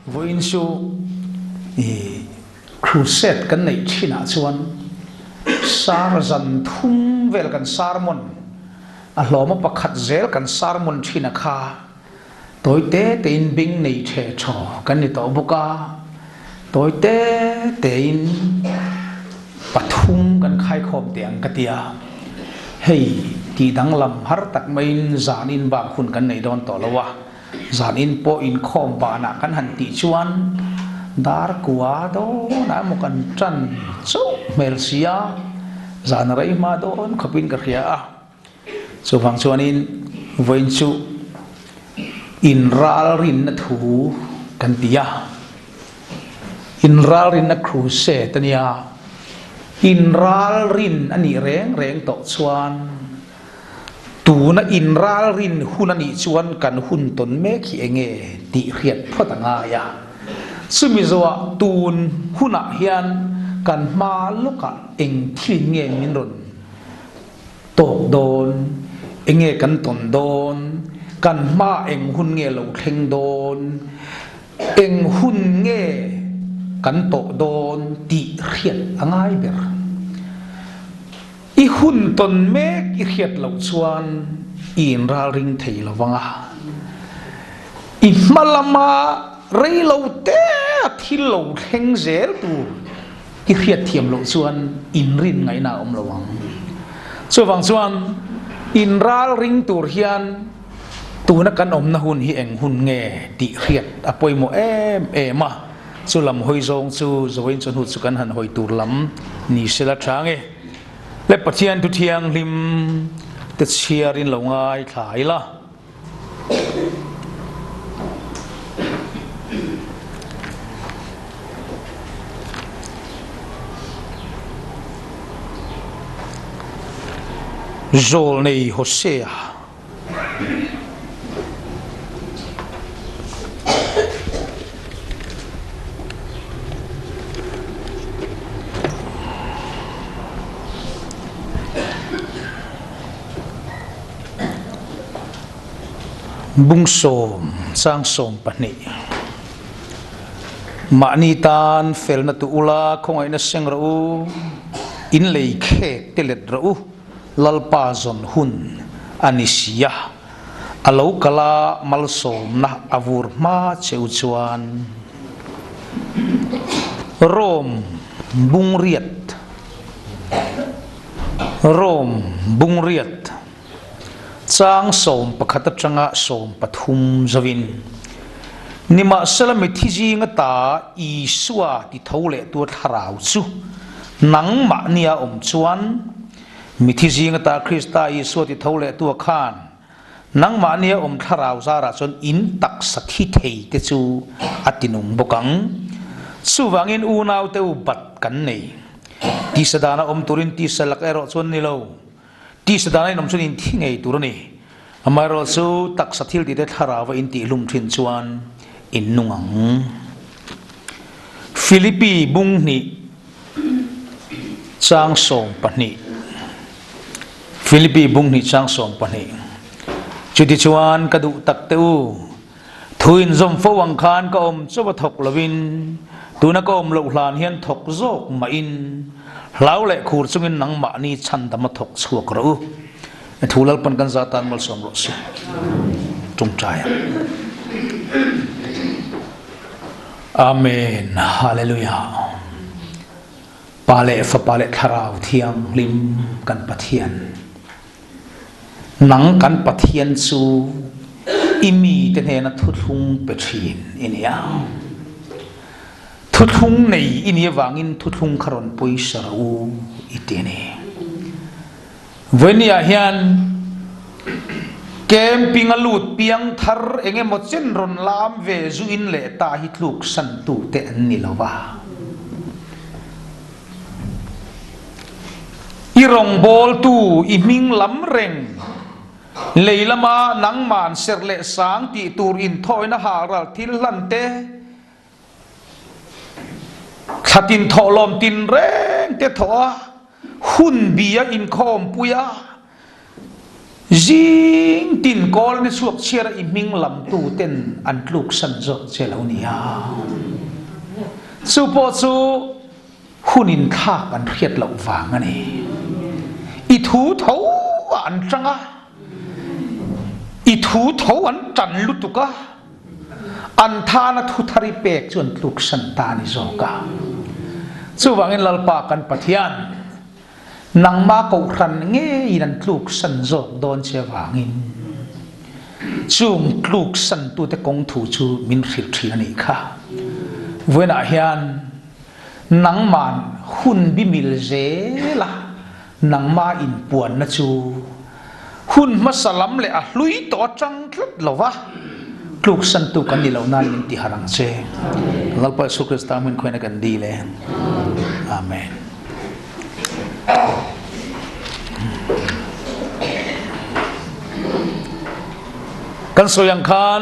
voin su Crusade kan nei thina chuan sar zan thum vel kan sarmon a hloma pakhat zel kan sarmon thina kha toite tein bing nei the tho kan ni to buka toite tein pathum kan khai khom tiang katia hei ti dang lam har tak main zanin ba khun kan nei don to lawa zanin po in khom ba na kan han ti chuan dar kuwa do na mo kan tran chu melsia zan rai ma don khopin ka khia a so phang chuanin voin chu Inralrina thu kan tia Inralrina Crusade tania Inralrin ani reng to chuan tu na Inralrin hun ani chuan kan hun ton me khi enge ti riat photanga ya sumizoa tun huna hian kan ma luka eng thin nge min ron tok don enge kan ton don kan ma eng hun nge lo thleng don eng hun nge kan to don ti riat angai ber i hun ton me ki riat lo chuan Inralring thei lawanga i malama rei lo te thil lo thleng zel tu ki riat thiam lo chuan inrin ngai na om lawang so wang chuan Inralring tur hian tu na kan om na hun hi eng hun nge ti riat apoi mo em a chu lam hoi zong chu zoin chon hu chu kan han hoi tur lam ni sela thange le pathian tu thiang lim te chiarin lo ngai thlai la Chawlhni Hosea bung som sang som pani mani tan fel na tu ula khongai na seng ro in lei khe telet ro lalpa zon hun anisia alo kala mal som na avur ma cheu chuan rom bung riat chang som pakhat atanga som pathum zawin nima salami thiji nga ta i suwa ti thole tu tharau chu nang ma nia om chuan mi thiji nga ta Krista i suwa ti thole tu khan nang ma nia om tharau Zara chon in tak sakhi thei te chu atinung bokang chuwangin unau te u bat kan nei ti sadana om turin ti salak ero chon ni lo ti sadana nom chun in thingei turani amaro chu tak sathil ti te tharawa in ti lum thin chuan in nungang Philippi bung ni chang som pani Philippi bung ni chang som pani chuti chuan kadu tak teu thuin zom fo wang khan ka om choba thok lovin tuna ka om lo hlan hian thok zok ma in hlau le khur chungin nang ma ni chan dama thok chuak ro thulal pan kan zatan mal som ro si tung chai amen hallelujah pale fa pale tharau thiang lim kan pathian nang kan pathian chu imi te na thuthung pethin inia thuthung nei inia wangin thuthung kharon poisa ro itene venia hian camping alut piang thar enge mo chen ron lam ve zu in le ta hi thluk san tu te an ni lawa irong bol tu i ming lam reng leilama nang man ser le sang ti tur in thoi na haral thil lan te khatin tholom tin reng te thoa hun bia in khom puya jing ตินกอลนี่สวกเชียร์อิมิงลำตูเต้นอันลูกสันโจเจลาอุนียาสุโปซูหุนินท่ากันเรียดเหล่าฟางอันนี้อีทูเท้าอันจังอ่ะอีทูเท้าอันจันลุตุกะอันทานะทุทาริเปกจวนลูกสันตานิโจกะสุวังอินลลปากันปะเทียนนังมาเกาครันเงี้ยนันลูกสันโจกโดนเชวังอินจุงลูกสันตัวแต่กงถูจูมินริลทีนี่ค่ะเวน่าเฮียนนังมันหุ่นบิมิลเจล่ะนังมาอินปวนนะจูหุ่นมาสลัมเลยอ่ะลุยต่อจังทลดละวะลูกสันตุกันนี่เรานั่นมินติหารังเจเราไปสุคริสตามินคอยนักันดีเลยอาเมนกันสยังคัน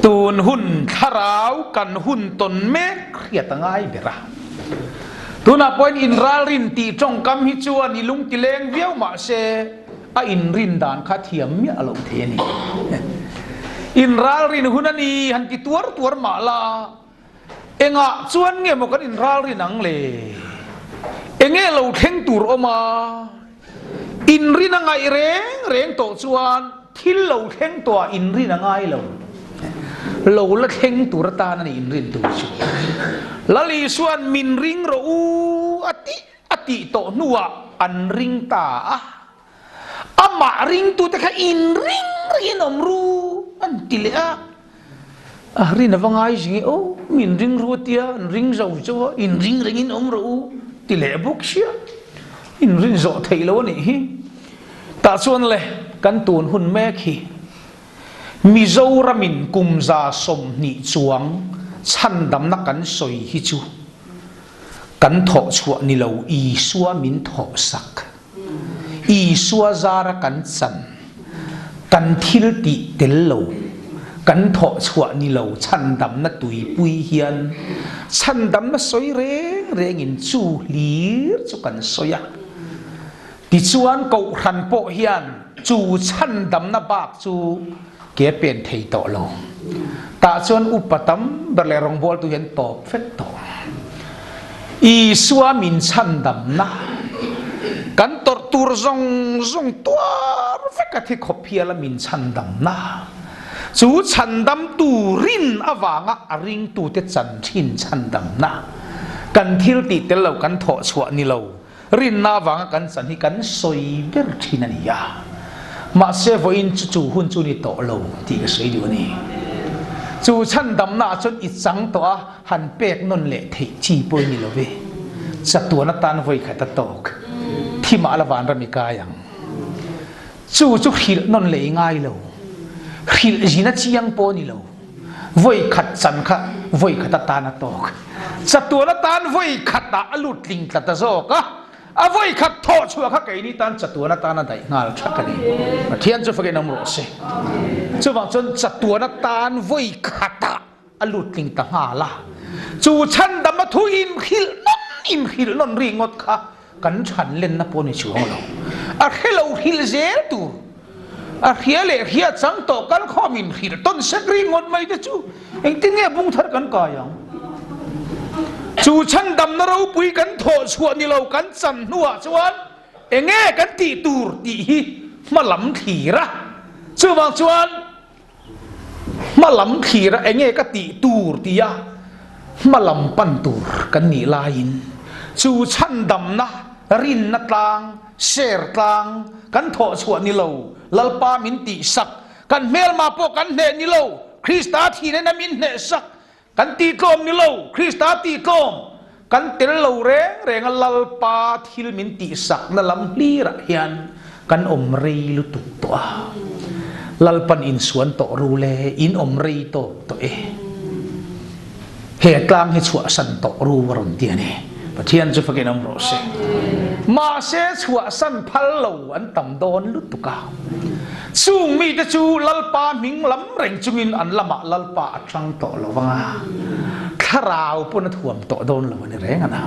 ตูนหุ่นขราวกันหุ่นตนเมฆเครียดตั้งไงเบระตูน่าพอยอินราลินตีจงกำฮิจวนนิลุงกิเลงเวียวมาเชอินรินดานข้าเทียมเมียอารมณ์เทนีอินราลินหุ่นนีหันติตัวมาลาเองะจวนเงี้ยมันกันอินราลินนังเลยเองเงี้ยเราเท่งตัวออกมาอินรินนังไงเร่งโตจวนที่เราเท่งตัวอินรินนังไงเราละเท่งตัวตานั่นอินรินตัวชูละลีส่วนมินริงเราอติโตนัวอันริงตาอามาริงตัวแต่แค่อินริงอมรูอันติเลอะรินฟังไงสิโอ้มินริงรู้เตียริงเจ้าจ้าอินริงอมรูติเลบุกเชียอินริงโจไทยแล้วนี่ตาส่วนเลยกันตูนหุ่นแม่ขี้มิโซรามินกุมซาสมนิจวงชันดำนักกันสอยฮิจูกันถอชัวนิเลวอีสัวมินถอสักอีสัวซาระกันสันกันทิลติเตลโลกันถอชัวนิเลวชันดำนักตุยปุยเฮียนชันดำนักสอยเร่งอินจูลีร์จุกันสอยดิจวนเกาขันโปเฮียนจูชันดำนักบากจูเกี่ยเป็นเทยโตโลตาชวนอุปตัมเบลรองบอลตัวเห็นตอบเฟตโตอีสวามินชันดำนะกันตรตูรซงตัวเฟกที่ขบเพียละมินชันดำนะจูชันดำตูรินอวางะริงตูเตจันทินชันดำนะกันทิลติเตลเรากันถอชวนิเรารินนาวางกันสันฮิกันสอยเบรทินันยามาเซฟอินจูหุ่นจูนิโตโลที่ก็สวยดีนี่จูชันดำหน้าจนอิจังตัวหันเป็กนนเละที่จีปอยนี่เลยเว้จัตัวนัตานไว้ขัดตอกที่มาละวานรามิกายังจูหิลนนเละง่ายเลยหิลจีนัดจียังปอนี่เลยไว้ขัดจันค่ะไว้ขัดตานัตอกจัตัวนัตานไว้ขัดตาอลุดลิงขัดตาโซกะอาไว้ขัดทอชัวข้าไก่นี่ตันจัตัวนัตานาได้งาลชักกันนี่มาเทียนจะฟังน้ำร้อนสิจะว่าจนจัตัวนัตานไว้ขัดตาอลุดลิงต่างหาละจูชันดำมาทุอินขิลนนริงดค่ะกันฉันเล่นนับปนิชัวเราอาเฮลเอาหิลเจตูอาเฮียเล่เฮียจังโตกันข้อมินขิลต้นสักริงดไม่ได้จูเองที่เนี่ยบุ้งทัดกันกายังจูชันดำนเราปุยกันโถชวนนี่เรากันจันหัวชวนเองกันตีตูร์ตีมาหลำขี่ระชวนชวนมาหลำขี่ระเองก็ตีตูร์ตียามาหลำปันตูร์กันนี่ลายินจูชันดำนะรินนัตลางเชร์ตลางกันโถชวนนี่เราลัลปามินติสักกันเมลมาพวกกันเนนี่เราคริสตาทีเนนมินเนสักกันตีโกมนี่เราคริสตาตีโกมกันเตลเราเรงลัลปาทิลมินติสักนั่นลำลีระเฮียนกันอมรีลุตุตัวลัลปันอินสวนโตรูเลอินอมรีโตตัวเหตุกลางเหตุชัวสันโตรูวรนเตียนี่ประเทียนจะฟังน้ำร้อนสิมาเสชัวสันพัลโลอันต่ำโดนลุตุกาสูงมีแต่จูลัลปามิงลำเร่งจุงินอันละมาลัลปาจังโตละวังข้าราวปุ่นถ่วมโตโดนละวันนี้แรงนะ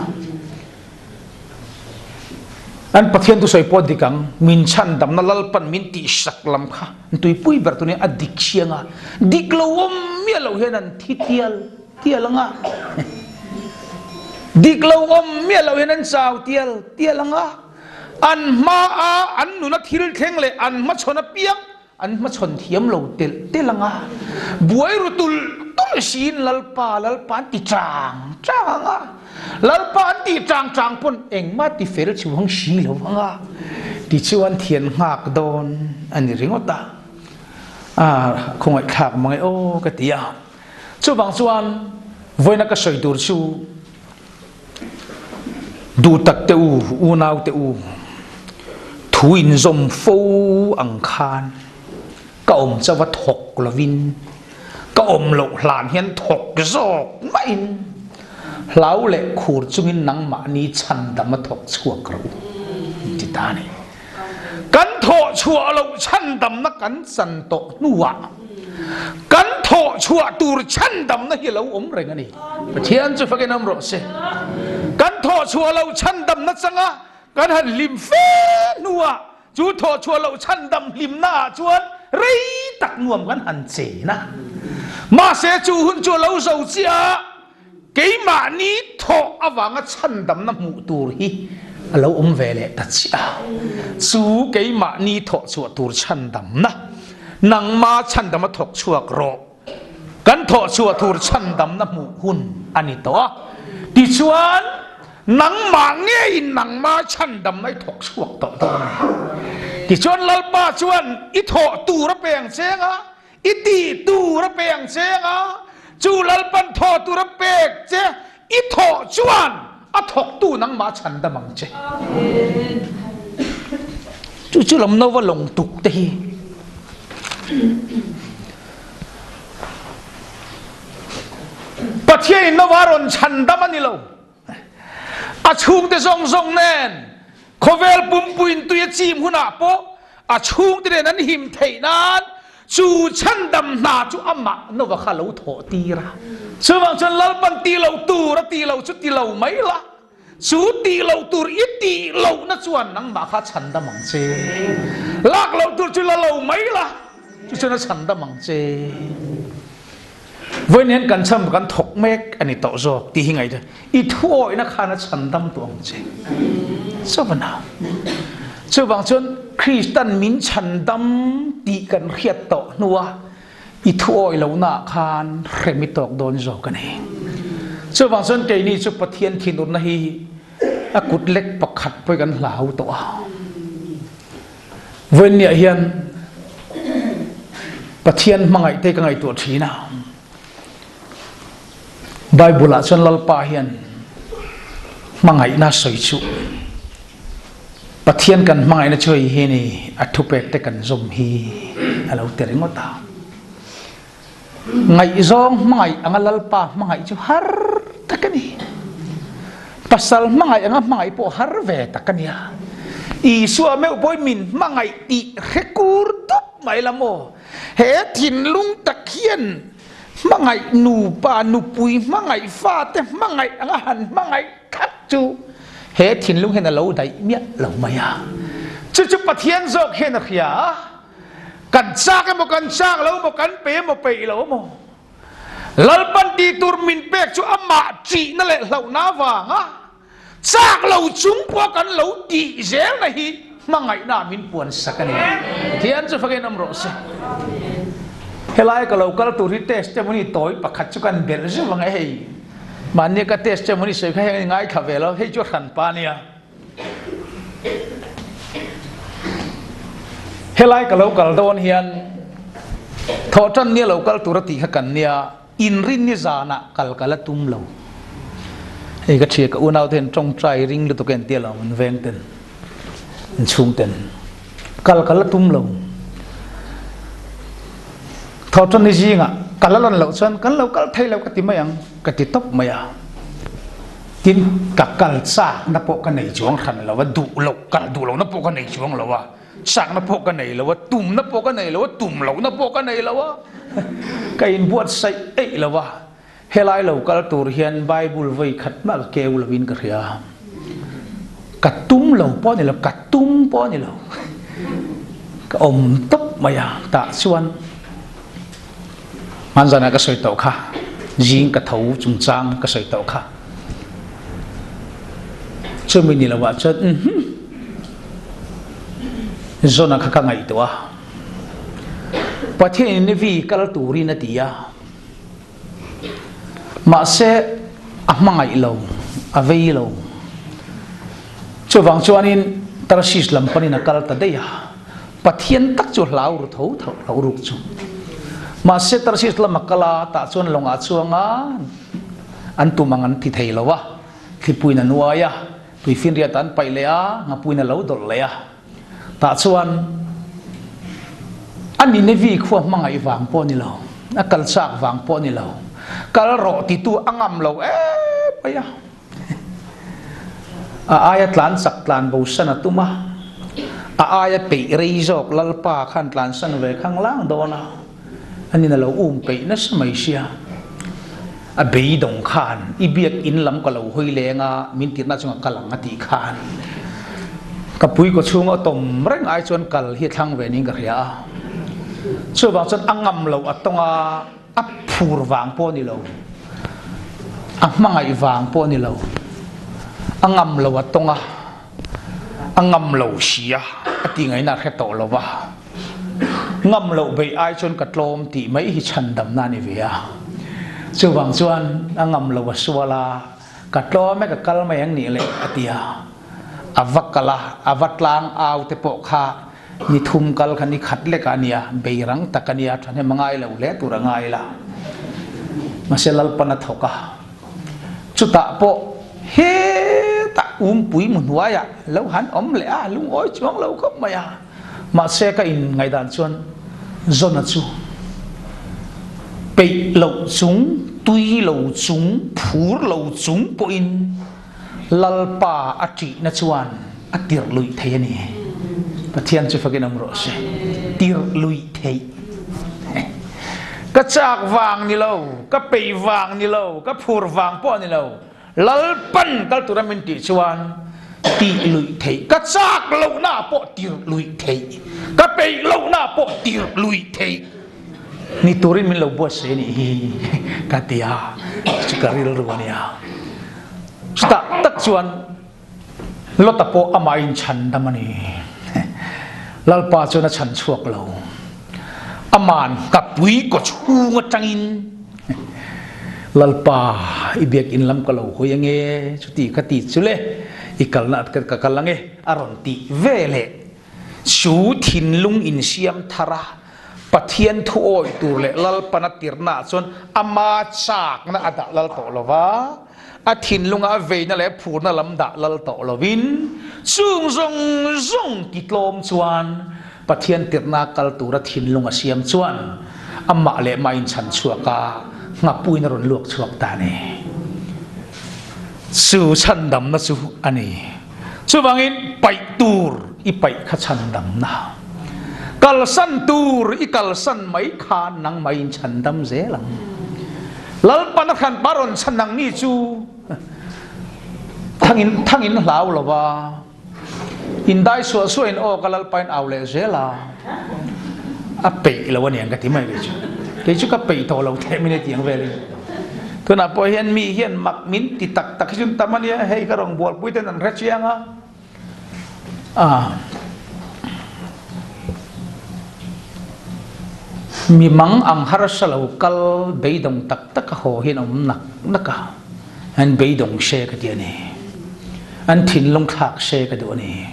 อันประเทศตุสอยปอดิกังมินชันดำนั่นลปันมินติสักลำค่ะตุยปุยแบบตัวนี้อดิกเชียงอ่ะดิกลาวมเมียเราเห็นนั่นที่เทียลงอ่ะดิกลาวมเมียเราเห็นนั่นสาวเทียลงอ่ะอันมาอันนุนัทฮิลเทงเลยอันมาชนเปียงอันมาชนเทียมเราเตลงอ่ะบวยรุตุลศีนลัลปานติจางอ่ะลัลปานติจางปนเองมาติเฟรชิวหังชีแล้วอ่ะติชวนเทียนหักโดนอันนี้ริงว่าตาคงไอ้ขากมังไอโอ้กติยาชูบางส่วนวันนักสอยดูชูดูตักเตอูนาวเตอูถุยนจมฟูอังคารก็อมจะว่าถกละวินก็อมหลกหลานเห็นถกจอกไม่เหลาเละขูดจุงินนังมานี้ชันดำมาถกชั่วกรูจิตานี่กันโถชั่วเราชันดำนักกันสันโตนัวกันโถชั่วตูรชันดำนักเฮลาอมเรงนี่เทียนจะฟังน้ำรสเสกันโถชั่วเราชันดำนักสังะกันหันลิมเฟนัวจูโถชั่วเราชันดำลิมหน้าชวนไรตักนวมกันหันเสนะมาเสจูหุ่นชั่วเราเจ้าเจ้าเกี่ยมานี้โถอวังชันดำน้ำมูตูรีเราอมเวเลตัดเสียสู้เกี่ยมานี้โถชั่วตูรชันดำนะนังมาชันดำมาถกชั่วกรอกันโถชั่วตูรชันดำน้ำมูหุ่นอันนี้ตัวดิชวนนังมาเงี้ยนังมาชันดำไม่ถกชั่วตัวดิชวนลัลปาชวนอิโถตูระเปียงเสียงอิตีตูระเปียงเสียงจูลัลปันโถตูระเปียงเจอิโถชวนอัถกตูนังมาชันดำมังเจจู่ลำนว่าลงตุกเตะประเทศนวารนชันดำมันนี่เราอาชุงเตซงแน่นโคเวลปุ่มปุยตุยจีมหุนาโปอาชุงเตนั้นหิมเทนั้นจูชันดำนาจูอามาโนวาขาเราโถตีระช่วงฉันลัลปันตีเราตูระตีเราชุดตีเราไม่ละชูตีเราตูรอิตีเรานัชวนนังมาข้าชันดำมังเจลากเราตูจุลเราไม่ละจุชนชันดำมังเจวันนี้กันช่ำกันถกเมกอันนี้ต่อจอกตียังไงเด้ออีทั่วนักขานัชันดำตัวมังเจชอบนะชอบบางชนคริสตันมินชันดำตีกันเขียดต่อนัวอีทั่วเราหน้าคานเรมิตอกโดนจอกกันเองชอบบางชนเกนี่ชุบปะเทียนทินุนนะฮีอากุดเล็กประคัดไปกันหลาวตัวเวันนี้เฮียนปะเทียนมังไงเตกังไงตัวทีน่ะไบเบิลชนลัลปาเฮียนมังไงน่าสวยชุปะเทียนกันมังไงน่าช่วยเฮนี่อัทุเปกเตกันซมฮีเราเตริงว่าตาไงซองมังไงอังลัลปามังไงจูฮาร์ตะกันนี่pasal mangai anga mangai po harve takania isu ame boy min mangai ti rekur dop mai lamo he thin lung takhian mangai nu pa nu pui mangai fa te mangai anga han mangai khat chu he thin lung hen lo dai mia lo maya chu chu pathian zok hen khia kan sak mo kan sak lo mo kan pe lo mo lalpan ti tur min pek chu ama chi na le lo na wa haจากเราจุ่มพวกกันเราดีเจ้าหน้าที่มังไงน่ามินปวนสักกันเนี่ยที่อันจะฟังน้ำร้อนสิเฮลัยก็เราก็ตัวที่เทสต์มันนี่ต่อยปักขัดจุกันเบลซ์ว่าไงมันเนี่ยก็เทสต์มันนี่สวยแค่ง่ายขับเวลาให้จุดหันปานี่เฮลัยก็เราก็โดนเฮียนทอจันเนี่ยเราก็ตัวตีกันเนี่ยอินรินนิจานะกัลตุมเราไอ้กระเชียกอุณเอาเทนจงใจริงลุตุกันเตียเรามันเวงเต็นมันชุ่มเต็นกัลตุมเราทอดจนในจีงอ่ะกัลลันเราส่วนกันเรากัลไทยเรากติมายังกติตบมายังกินกัลซากนับปกกันในช่วงขันเราว่าดูเรากัลดูเรานับปกกันในช่วงเราว่าซากนับปกกันในเราว่าตุ่มนับปกกันในเราว่าตุ่มเรานับปกกันในเราว่ากินบวชใส่เอ้เราว่าเฮลัยเราก็ตัวเรียนไบเบิลไว้ขัดมากเกลวินกระเทีย cắt tum lâu po này là cắt tum po này lâu ôm tóc mày à tạ xuân man ra cái sợi tàu kha riêng cái thấu trung trang cái sợi tàu kha cho mình là vợ chân zona khá ngày đó bắt hiện nay vì cái tủ ri na tia mà sẽ mang ngày lâu về lâu cho vàng cho anh ta sĩ làm pani na cái ta đây à bắt hiện tắc cho lão thấu lão rục cho mà sẽ ta sĩ làm makala ta cho anh lòng ác cho anh tu mang anh thì thấy lâu à khi pui na nuaya tùy phiên riết anh bay lẽ ngã pui na lâu đổ lẽ ta cho anh nhìn vì khoa mang ngày vàng po ni lâu anh cần sạc vàng po ni lâu kalau roh itu angam lo payah ayat lan sak lan bausan atu mah ayat pe reizok lalpa khan lan san ve khang lang dona ani na lo pe na samai sia be dong khan ibiak in lam ka lo hoi lenga min tir na chunga kalang ati khan kapui ko chunga tom reng ai chon kal hi thang ve ning ka ria chu bang chon angam lo atonga áp phur vàng po ni lâu, mang ngày vàng po ni lâu, ngâm lâu ở tonga, ngâm lâu xia, tiếng ấy là khét tổ lâu va, ngâm lâu bị ai chôn cắt lom thì mấy hi chân đầm na ni về à, chưa vàng chuan, ngâm lâu ở xua la, cắt lom mấy cái cal mấy anh nị lệ tia, avat lang ao te po kha ni thum kal khani khatle kania beirang takania thane mangai lo le turangai la maselal pana thoka chuta po he ta pui munwaya lo han le a lung oi chuang lo khop maya ma se ka in ngai dan chuan zona chu pe lo chung tui lo chung phur lo chung po in lalpa ati na chuan atir lui thei ni bắt thiên chưa phải cái nông rồi tir lui thấy cái chạc vàng ni lâu cái bì vàng ni lâu cái phur vàng po ni lâu lal pan cái tụi mình chỉ chuan tir lui thấy cái chạc lâu na po tir lui thấy cái bì lâu na po tir lui thấy ni tụi mình lâu bớt xe ni cái tia chỉ cái real rồi ni à ta tất chuan lót ta po amain chan đam ni lalpa cho nó chăn chuộc lâu, aman kapui có chu ngất trangin, lalpa ibiak in lam kalau hoy nghe chuti kati chule, ikal na kakal lange aronti vele, chu thin lung in siam thara, pathian thu oi tur le lalpa na tirna chon ama chak na ada lal to lova. Thin lung a ve na le phur na lam da lal to lovin chung zong kitlom chuan pathian tirna kal tura thin lung a siam chuan amma le main chan chuaka ngapui na ron luak chuak ta ne su chan dam na chu ani chu bangin pai tur I pai kha chan dam na kal san tur I kal san mai khan nang main chan dam ze lang lal pan khan baron chan nang ni chu thangin lau lo ba in dai so in o kalal pain au le zela a pe lo wan yang ka ti mai ke chu ka pe to lo the minute yang ve tu na po hian mi hian mak min ti tak tak jun tamania hei ka rong bol puiten an re chianga mi mang ang harasalo kal beidong tak tak ho hin nak naka an beidong she ka ti ani an thin long thak she ka do ni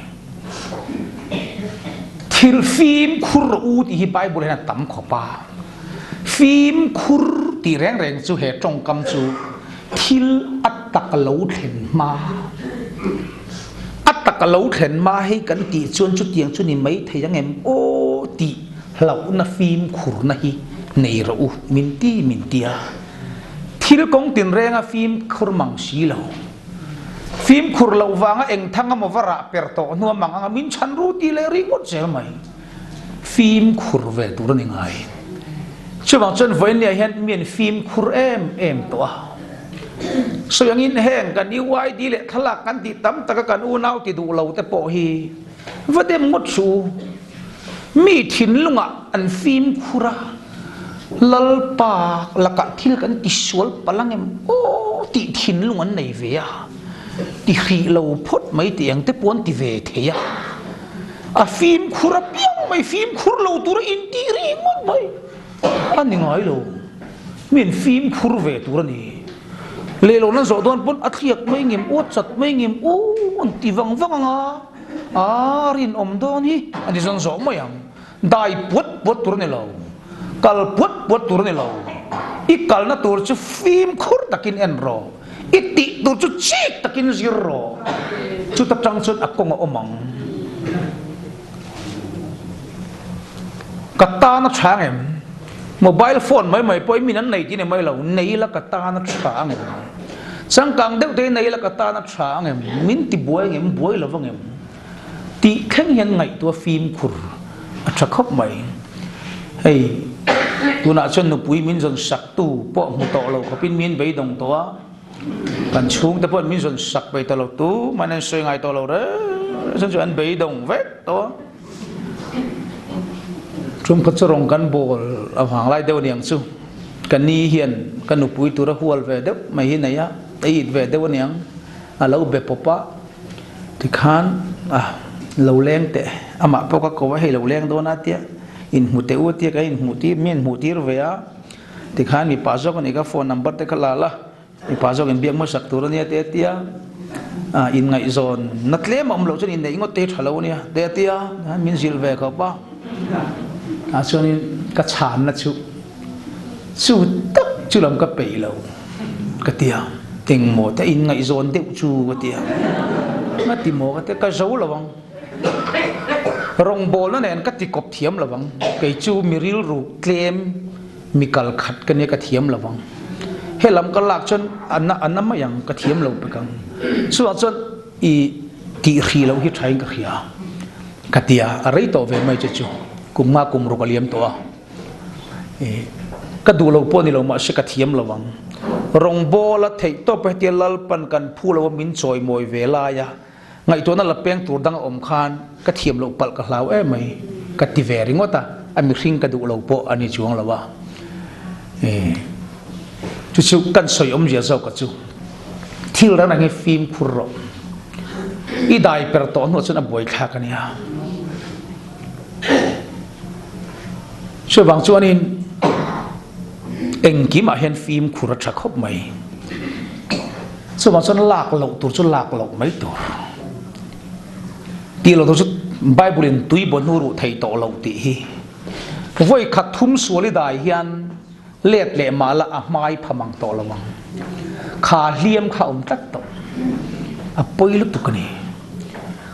thil phim khur u ti hi bible na tam khopa phim khur ti reng chu he tong kam chu thil atak lo thlen ma atak lo thlen ma hi kan ti chuan chu tiang chu ni mai thei yang em o ti lau na phim khur na hi nei ro u min tia thil kong tin renga phim khur mang si lo phim khur lo wanga eng thanga mo vara perto nu manga min chan ru ti le ringot zel mai phim khur ve tur ni ngai chubang chen voin ne hian mien phim khur em to so yang in heng kan iwai di le thalak kan ti tam ta kan u nau ti du lo te po hi vadem ngot chu mi thin lunga an fim khura lal pa laka thil kan ti sual palangem o ti thin lunga nei ve ya ti khi lo phot mai ti ang te pon ti ve the ya a fim khura piang mai fim khur lo tur in ti ri ngot mai ani ngai lo min fim khur ve tur ni le lo nan zo don pon athiak mai ngem o chat mai ngem o on ti wang wang a rin om don hi ani zon zo mai ang dai put tur ne lo kal put tur ne lo I kal na tur chu fim khur takin en ro iti tur chu chik takin zero chu tap chang chut akong omang kata na chang em mobile phone mai poi min an nei ti ne mai lo nei la kata na chang em sang kang deuh te nei la kata na chang em min ti boy em boy lo wang em ti kheng hian ngai tua phim khur a tha khop mai hey tu na chon nu pui min zon sak tu po mu to lo ko pin min bei dong to kan chung te pon min zon sak bei to lo tu manan soi ngai to lo re san chu an bei dong vek to chung phat rong kan bol a hang lai deu niang chu kan ni hian kan nu pui tu ra hual ve deuh mai hi nei ya ai it ve deu niang a lo be popa ti khan lo leng te ama poka ko wa hei lo leng do na tia in mu te u tia ka in mu ti min mu ti ro ve a ti khan mi pa zo ko ni ka phone number te khala la mi pa zo in biak mo sak tur ni te tia in ngai zon natle mam lo chen in nei ngot te thalo ni te tia min zil ve ko pa chuan ka chan na chu tak chu lam ka pe lo ka tia ting mo te in ngai zon deuh chu ka tia ma ti mo ka te ka zo lawang rong bol na nen ka ti kop thiam lawang ke chu miril ru claim mikal khat ka ne ka thiam lawang helam ka lak chon anna ma yang ka thiam lo pe kang chuan I ti khi lo hi thain ka khia ka tia a rei to ve mai chu kumma kum ro kaliam to ka du lo po ni lo ma se ka thiam lawang rong bol a thei to pe ti lal pan kan phu lo min choi moi ve la ya ngai to na la peng tur dang om khan ka thiam lo pal ka hlau e mai ka ti ve ringota ami hring ka du lo po ani chuang lawa chu kan soi om ria zau ka chu thil ra na nge film khur ro I dai per to no chuna boi kha ka nia so bang chuan in engki ma hen film khur tha khop mai so bang chuan lak lo tur chu lak lo mai tur ti lo chu bible in tui bon ru thei to lo ti hi voi khat thum suali dai hian let le mala a mai phamang to lawang kha hliam kha tak to a poilu tukani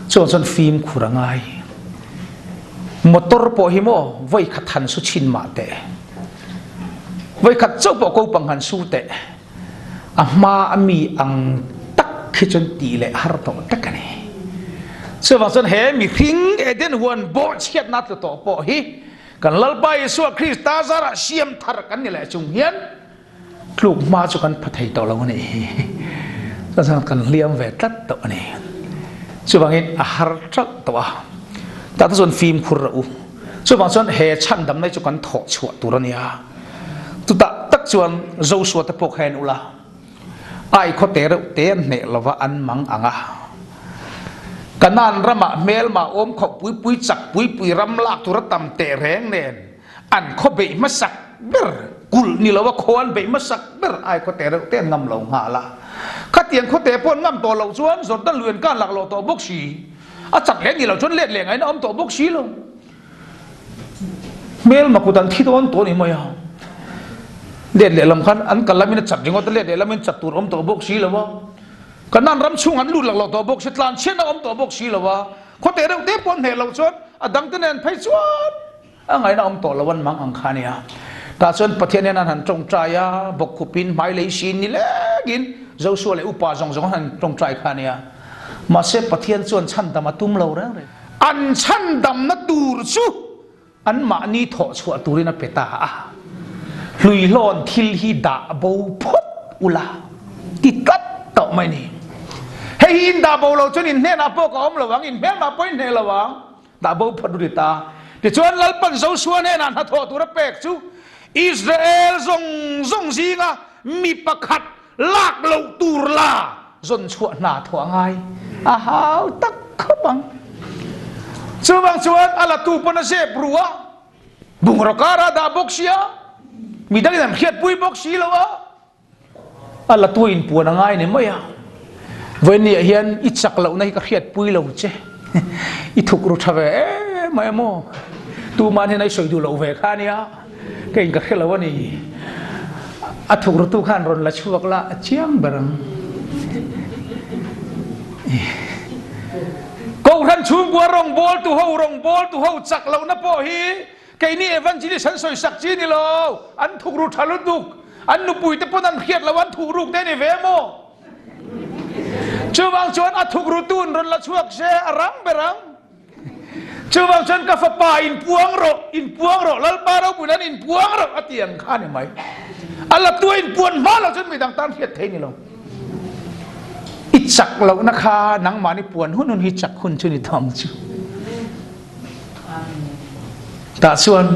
chon film khurangai motor po himo voi khathan su chin ma te voi khat chau po ko panghan su te ama ami ang tak khichon ti le har to takani so wangson he mi hring eden huan bo chiat nat to po hi kan lalpai su Christ ta Zara siam thar kan ni le chung hian tluk ma chu kan phathai to lo ni ta sang kan liam ve tat to ni chu wangin a har trak to ta zon film khur u chu wangson he chan dam nai chu kan tho chhuat turania tu ta tak chuan zo su ta pok hen ula ai kho te ne lova an mang anga kanan rama mel ma om kho pui chak pui ram lak tur tam te reng nen an kho be masak ber kul ni lawa khon be masak ber ai kho te ngam lo nga la khatiang kho te pon ngam to lo chuan zot dan luen kan lak lo to bok si a chak le ni lo chon let le ngai na om to bok si lo mel ma kutan thi don to ni mo ya let le lam khan an kalamin chak ringot let le lamin chak tur om to bok si lo wa kanan ram chung an lu lak lo to bok si tlan chen om to bok si lo wa kho te re te pon he lo chon adang te nen phai chuan a ngai na om to lawan mang ang khania ta chon pathian nan han tong traya bok khupin mai lei sin ni le gin zo su le upa jong han tong trai khania ma se pathian chuan chan dam atum lo rang re an chan dam na tur chu an ma ni tho chua turina peta a hlui lon thil hi da bo phot ula titat tau mai ni hei in da bo lo chun in ne na po ko om lawang in mel na po in ne lawang da bo phadu ta ti chuan lalpan zo suan ne na tho tu ra pek chu Israel zong zinga mi pakhat lak lo tur la zon chua na tho ngai a hau tak khopang chuwang chuan ala tu pona se brua bungrokara da boxia mi dang nam khiat pui boxi lawa ala tu in puan ngai ne maya veni hian i chak lo nai ka khiat pui lo che i thuk ru thave mai mo tu man he nai soi du lo ve kha nia ke ka khela wani a thuk ru tu khan ron la chuak la chiang barang câu thân chung qua rong bol tu hậu chặt lâu na po hi cái ni evangelist san soi sak chi ni lo an thuk ru thalu duk an nu pui te pon an khiat lo an thu ruk te ni ve mo chuwang chuan a thuk ru tun ron la chuak se arang berang chuwang chuan ka fa pa in puang ro lal pa ro bunan in puang ro atiang kha ni mai ala tu in puan ma lo chuan mi dang tan khiat the ni lo chak lo na kha nang mani puan hun hi chak hun chu ni thom chu ta chuan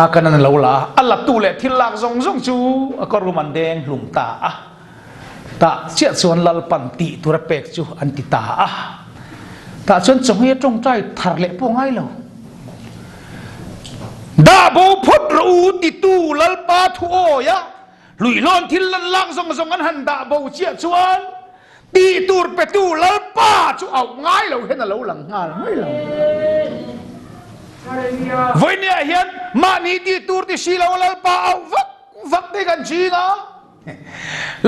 a kanan lo la ala tu le thil lak zong chu a kor man deng hlum ta a ta chia chuan lal pan ti tu ra pek chu an ti ta a ta chuan chong he tong trai thar le po ngai lo da bo phut ru ti tu lal pa thu o ya lùi lon thil lan lang zong an han da bo chia chuan ti tur pe tu lal pa chu au ngai lo hen lo lang ngal ngai lo voi nia hian ma ni ti tur ti si lo lal pa au vak te kan chi nga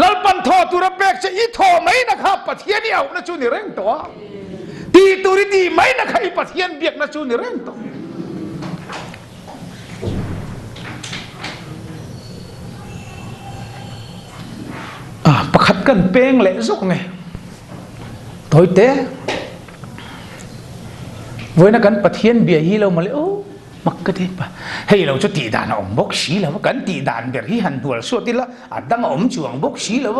lal pan tho tu ra pek che i tho mai na kha pathian ni au na chu ni reng to ti tur ti mai na khai pathian biak na chu ni reng to pakhat kan peng le zok nge toi te voina kan pathian bia hi lo male o makkati pa hei lo chu ti dan om bok si lo kan ti dan ber hi han dual so ti la adang om chuang bok si lo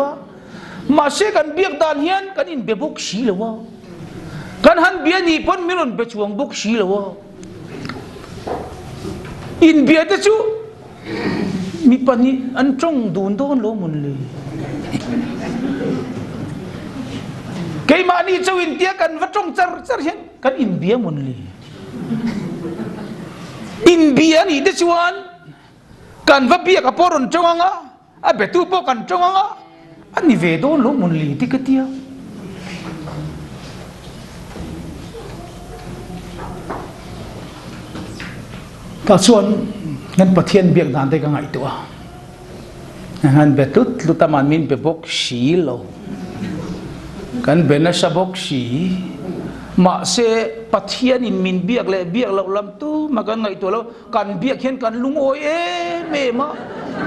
ma se kan biak dan hian kan in be bok si lo kan han bia ni pon miron be chuang bok si lo in bia te chu mi pani an chong dun don lo mun le cái mà đi châu in tia cần vật trong char hiền cần in bia mun li in bia ni de chuan cần vật bia ka poron trong anga a betu po kan trong anga ani ve don lo mun li ti ka tia ka chuan ngan pathian biak dan te ka ngai to han betut lutaman min be bok shi lo kan bena sabok si ma se pathian in min biak le biak lo lam tu ma kan ngai to lo kan biak hian kan lung oi e me ma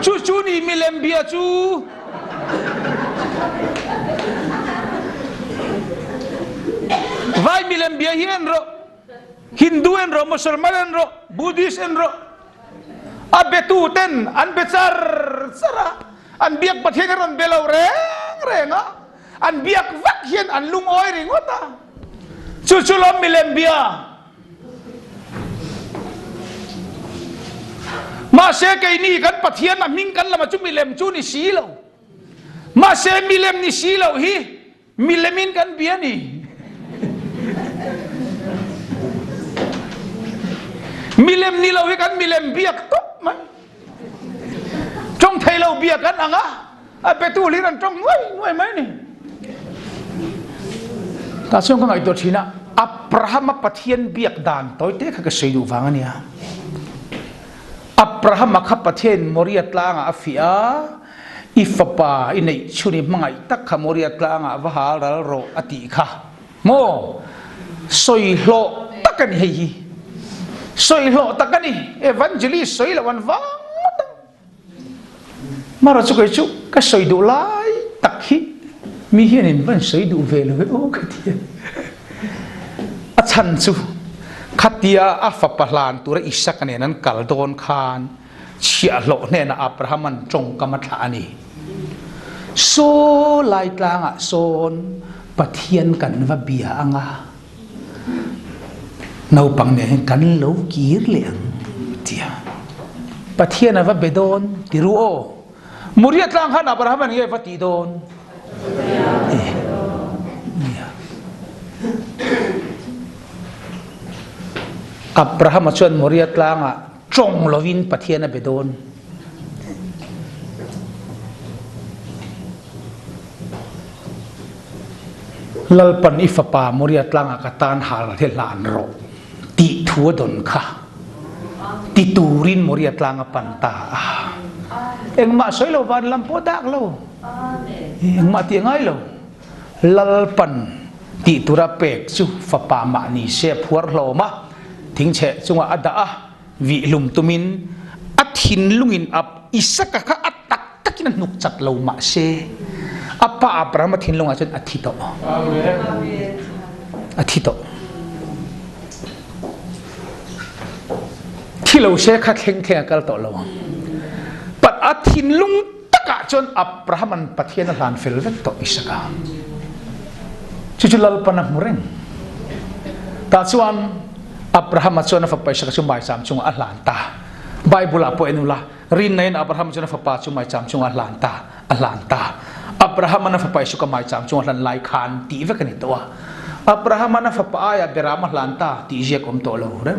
chu ni mi lem bia chu vai mi lem bia hian ro Hindu en ro Musulman en ro Buddhist en ro abetu ten an becar Zara an biak pathian ron belau renga an biak vak hian an lung oi ringota chu lom milem bia ma se kai ni kan pathian na ming kan lama chu milem chu ni si lo ma se milem ni si lo hi milemin kan bia ni milem ni lo hi kan milem biak top man trong thai lo biak kan anga a betu li ran trong ngoi mai ni ta siong kan ai to thina Abraham pathian biak dan toy te kha ka seidu wangania Abraham kha pathian Moria tlanga afia ifapa inei chuni mangai tak kha Moria tlanga wa halal ro ati kha mo soi hlo takani hei soi hlo takani evangelist soi la wan wang mara chu kai chu ka seidu lai takhi mi hian in ban seidu ve lo o ka ti a chan chu khatia a fa pahlan tura isak ne nan kal don khan chia lo ne na Abraham an chong kamathla ani so lai tlanga son pathian kan va bia anga nau pang ne kan lo kir leng tia pathian va bedon tiruo muria tlang han abraham nge va ti don Abraham chuan muria tlanga chong lovin pathian a bedon lalpan ifapa muria tlanga katan hal the lan ro ti thua don kha ti turin muria tlanga panta engma soilo van lampo dak lo engma ti ngai lo lalpan ti tura pek chu fapa ma ni se phuar lo ma thing che chunga ada a vi lum tumin athin lungin ap isaka kha atak takin nuk chat lo ma se apa Abraham thin lunga chun athito athito thilo se kha theng theng kal to lo pat athin lung taka chun Abraham an pathian lan fel vek to isaka chuchulal panap mureng ta chuan Abraham chuan fa paisa chu mai sam chung a hlan ta Bible a po enula rin nain Abraham chuan fa pa chu mai cham chung a hlan ta Abraham na fa paisa ka mai cham chung hlan lai khan ti ve kan to Abraham na fa pa ya berama hlan ta ti je kom to lo re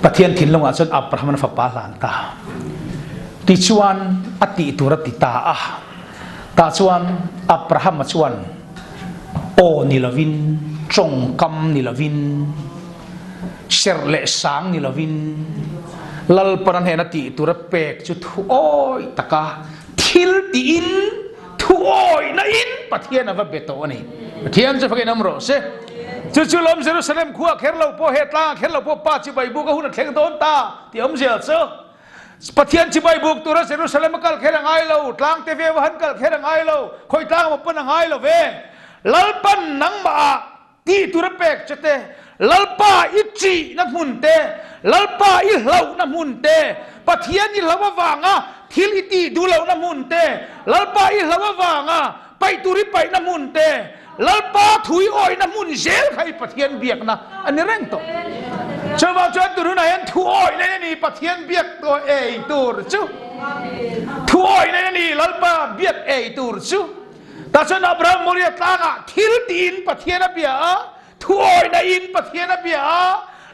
pathian thin longa chuan Abraham na fa pa hlan ta ti chuan ati turat ti ta a ta chuan Abraham chuan o ni lovin chong kam ni lovin serle sang ni lovin lal paran hena ti tura pek chu thu oi taka thil ti in thu oi na in pathian ava beto ani pathian cha phake namro se chu chu lom Jerusalem khuwa kherlo po hetla kherlo po pa chi bai bu ka hun thleng don ta ti om zel so pathian chi bai buk tura Jerusalem kal kherang ai lo tlang te ve han kal kherang ai lo khoi tlang ma pan ai lo ve lalpan nang ma ti turapek chate lalpa ichi na munte lalpa I hlau na munte pathian I hlawa wanga thil iti dulo na munte lalpa I hlawa wanga pai turi pai na munte lalpa thui oi na mun zel khai pathian biak na ani reng to chawa chan turu na hen thu oi na ni pathian biak to ei tur chu thu oi na ni lalpa biak ei tur chu ta chuan Abraham muria tlanga thil tin pathian a bia thu oi na in pathian a bia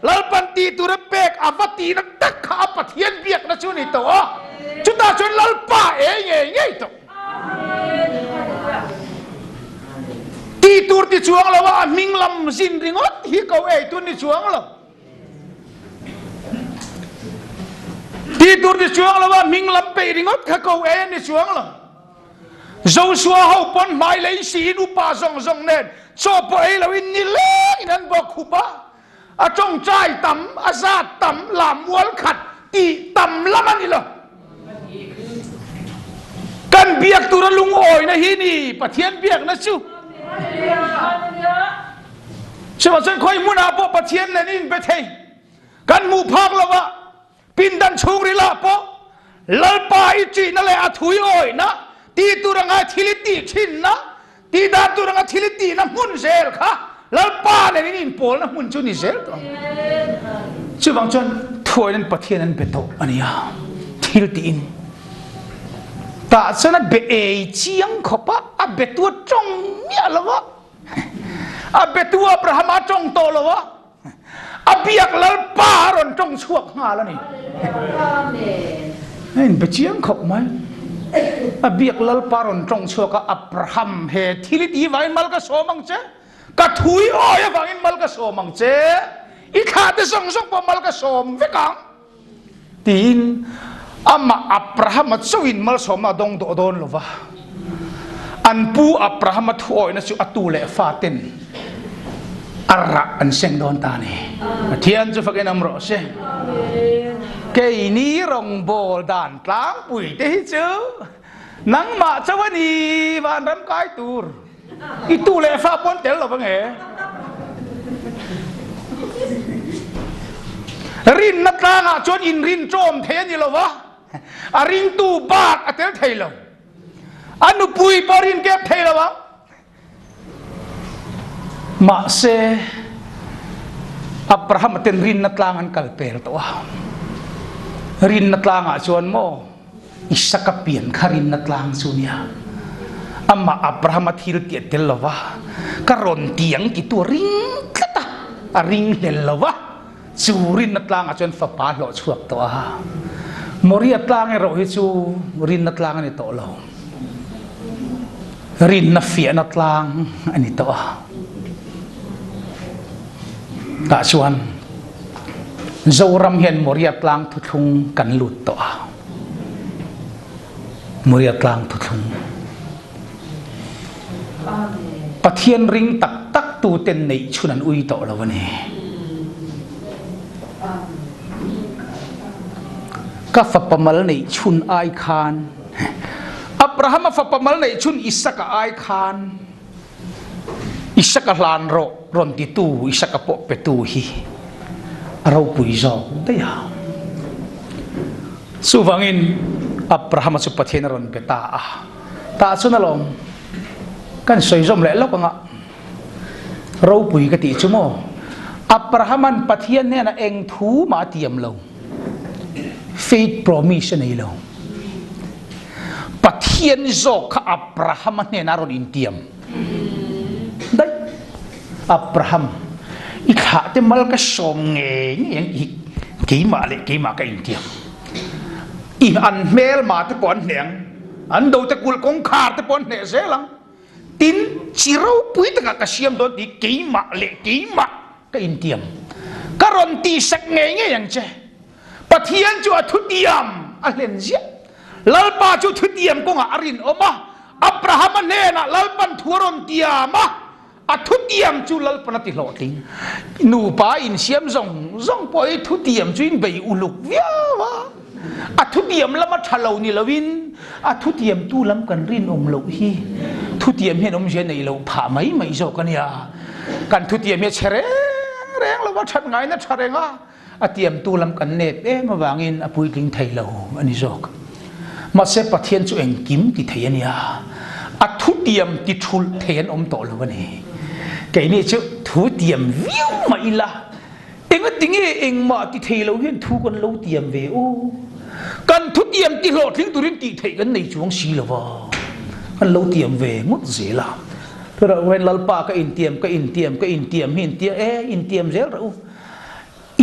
lalpan ti tura pek avati na tak kha pathian biak na chu ni to chu ta chuan lalpa nge to ti tur ti chuang lo wa minglam zin ringot hi ko ei tu ni chuang lo ti tur ti chuang lo wa minglam pe ringot kha ko ei ni chuang lo Joshua hau pon mai lấy si nu pa zong nen cho po ấy là in ni le in bo khupa a trong trai tam a za tam làm wal khat ti tam lam ani lo kan biak tu ra lung oi na hi ni pathian biak na chu chama chen khoi mun a po pathian nen in be thei kan mu phak lawa pin dan chung ri la po lalpa I chi na le a thui oi na ti turanga thiliti khin na ti da turanga thiliti na mun zel kha lalpa ne in pol na mun chu ni zel to chu bang chon thoi nan pathian an beto ania thilti in ta chana be e chiang khopa a betu chong mia lawa a betu Abraham a chong to lawa a biak lalpa ron chong chuak nga la ni amen be chiang khop mai abiak lalparon trong choka Abraham he thiliti vain mal ka somang che ka thui oya wangin mal ka somang che I khate song po mal ka som vekang tin ama Abraham chuin mal soma dong do don lova an pu Abraham thuoi na chu atule faten arra an seng don ta ni thian chu fakin amro se cái ní rồng bồ đàn tlang bụi thế chứ nắng mà cho vấn đi và đám cái tour itu lệ pha bốn tel là vâng hề rin nát la ngã chôn in rin trôm thế như là vợ ring tu bat atel thei lo anu pui porin kep thei lo ma se Abraham aten rin natlangan kalper to rin natlanga chuan mo isakapian kharin natlang sunya ama Abraham athil ti tel lawa karon tiang ki tu ring tlata a ring tel lawa churin natlang chuan fa pa lo chuak to mori atlang ro hi chu rin natlang ani to lo rin na fia natlang ani to ta chuan zoram hian mori atlang thu thung kan lut to mori atlang thu thung Pathian ring tak tak tu ten nei chunan ui to lo ne ka fa pamal nei chun ai khan Abraham fa pamal nei chun Isaka ai khan Isaka hlan ro ron ti tu Isaka po pe tu hi ro pui zo te ya suwangin Abraham su pathian ron pe ta chunalom kan soi zom le lok nga ro pui ka ti chumo Abrahaman pathian ne na eng thu ma tiam lo faith promise nei lo pathian zo ka Abraham ne na ron in tiam dai Abraham i kha te mal ka som nge yang i ke ma ka in tiam i an mel ma te pon heng an do te kul kong khar te pon ne se lang tin chiro pui ta ka siam do di keima ka intiam karon ti sak nge yang che pathian chu athu diam a len zia lalpa chu thu diam ko nga arin oma Abraham ne na lalpan thuron tiama athu diam chu lalpan ti lo ting nu pa in siam zong poi thu diam chu in bei uluk viawa athu diam lama thalo ni lawin athu diam tu lam kan rin om lo hi thu tiam hian om je nei lo pha mai zo kan ya kan thu tiam he chere reng lo wa that ngai na tharenga atiam tu lam kan net ma wangin apui tling thei lo ani zok ma se pathian chu eng kim ti thei ania athu tiam ti thul thein om to lo ni ke ni chu thu tiam viu mai la eng tinge eng ma ti thei lo hian thu kon lo tiam ve o kan thu tiam ti lo thing turin ti thei kan nei chuang si lo wa kan lo tiam ve ngut zela tora wen lalpa ka in tiam hin tia in tiam zel ro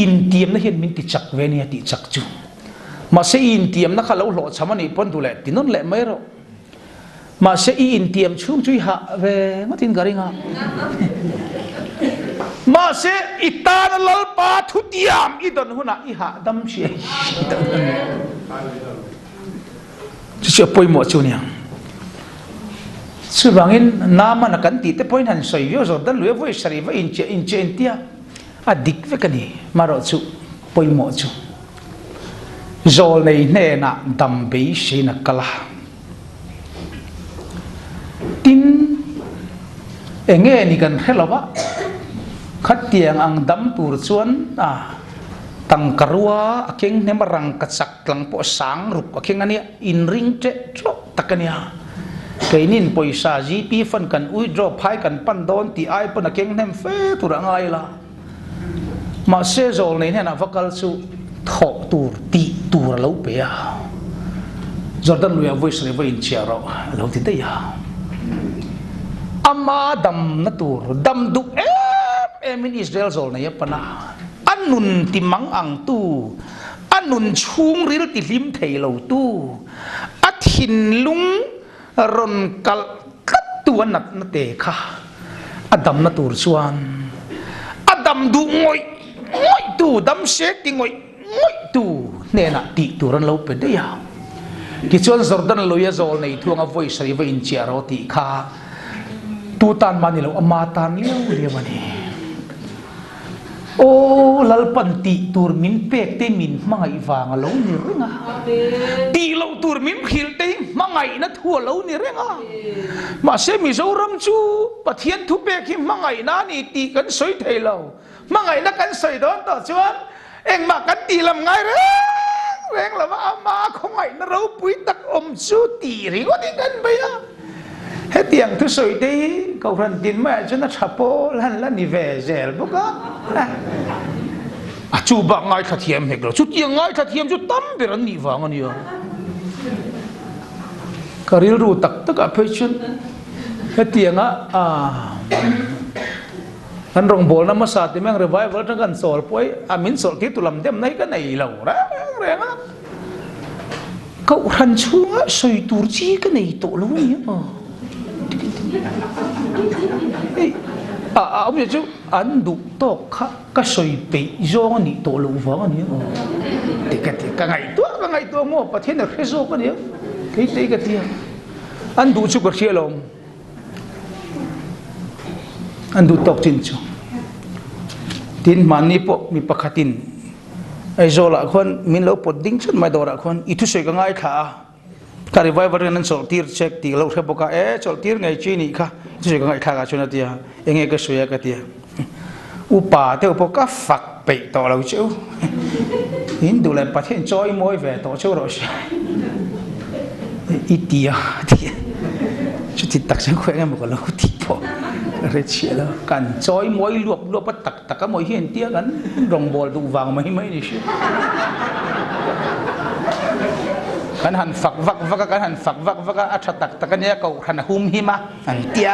in tiam na hian min ti chak ve ni ti chak chu ma se in tiam na khalo lo chamani pon tu le tinon le mai ro ma se in tiam chung chui ha ve ngatin garinga ma se itan lalpa thu tiam i don huna i ha dam chi chu poi mo chu nia subangin nama na kan ti te point han soi yo zo dan lue voi sari va in che tia adik ve kani maro chu poi mo chu zol nei ne na dam be she na kala tin enge ni kan helawa khat tiang ang dam tur chuan tang karua akeng ne marang katsak tlang po sang ruk akeng ani in ring che tro takania kainin poisa gp fan kan withdraw phai kan pan don ti ai pon akeng nem fe tura ngai la ma se zol nei ne na vakal chu tho tur ti tur lo pe ya jordan luya voice re vai chia ro lo ti te ya ama dam na tur dam du in Israel zol na yapana anun timang ang tu anun chung ril ti lim thei lo tu athin lung ron kal kat tuan nat na te kha adam na tur chuan adam du ngoi tu dam se ti ngoi tu ne na ti turan lo pe de ya ki chuan Jordan loya zol nei thuanga voice ri in chia ro ti kha tu tan mani lo ama tan leo mani o lalpan ti tur min pek te min mangai wanga lo ni renga ti lo tur min khil te mangai na thua lo ni renga ma se mi zo ram chu pathian thu pek hi mangai na ni ti kan soi thei lo mangai na kan soi don to chuan eng ma kan ti lam ngai re reng là mà không ai nó râu bụi tắc chú tỉ rì có đi gần bây giờ hết tiếng thứ sợi đi cậu thần tin mẹ cho nó chập bố lần đi về rẻ bố có chú bạn ngay thật hiểm hết rồi chú tiếng ngay thật hiểm chú tâm về nó nị vàng anh yêu cái rìu ru tắc tất cả phải chân hết tiếng anh rong bol nama saat ini yang revival dengan sol poi amin sol itu lam dem naik kan naik lau reng kau hancur soi turji kan naik tu lau ni ông nói chú anh đủ to các soi bị do ni tu lau vang ni thì cái ngày tu mua bắt thiên được hết cái ni cái gì anh đủ chú cái gì lòng anh đủ tóc chín chú tin mani po mi pakatin ai zola khon min lo pot ding chan mai dora khon itu soi ka ngai kha ka revival nan sol tir check ti lo the boka sol tir ngai chi ni kha itu soi ka ngai kha ka chuna tia enge ka soya ka tia upa te po ka fak pe to lo chu in du le pathen choi moi ve to chu ro sha itia chu ti tak sang khwe ngam ko lo ti po rồi chia là cần chói mối luộc bắt tắc các mối hiền tiếc gắn rồng bò đủ vàng mấy này chứ cái hành phật vắc cái hành phật vắc ắt tắc cái này cậu hành hum hima hành tia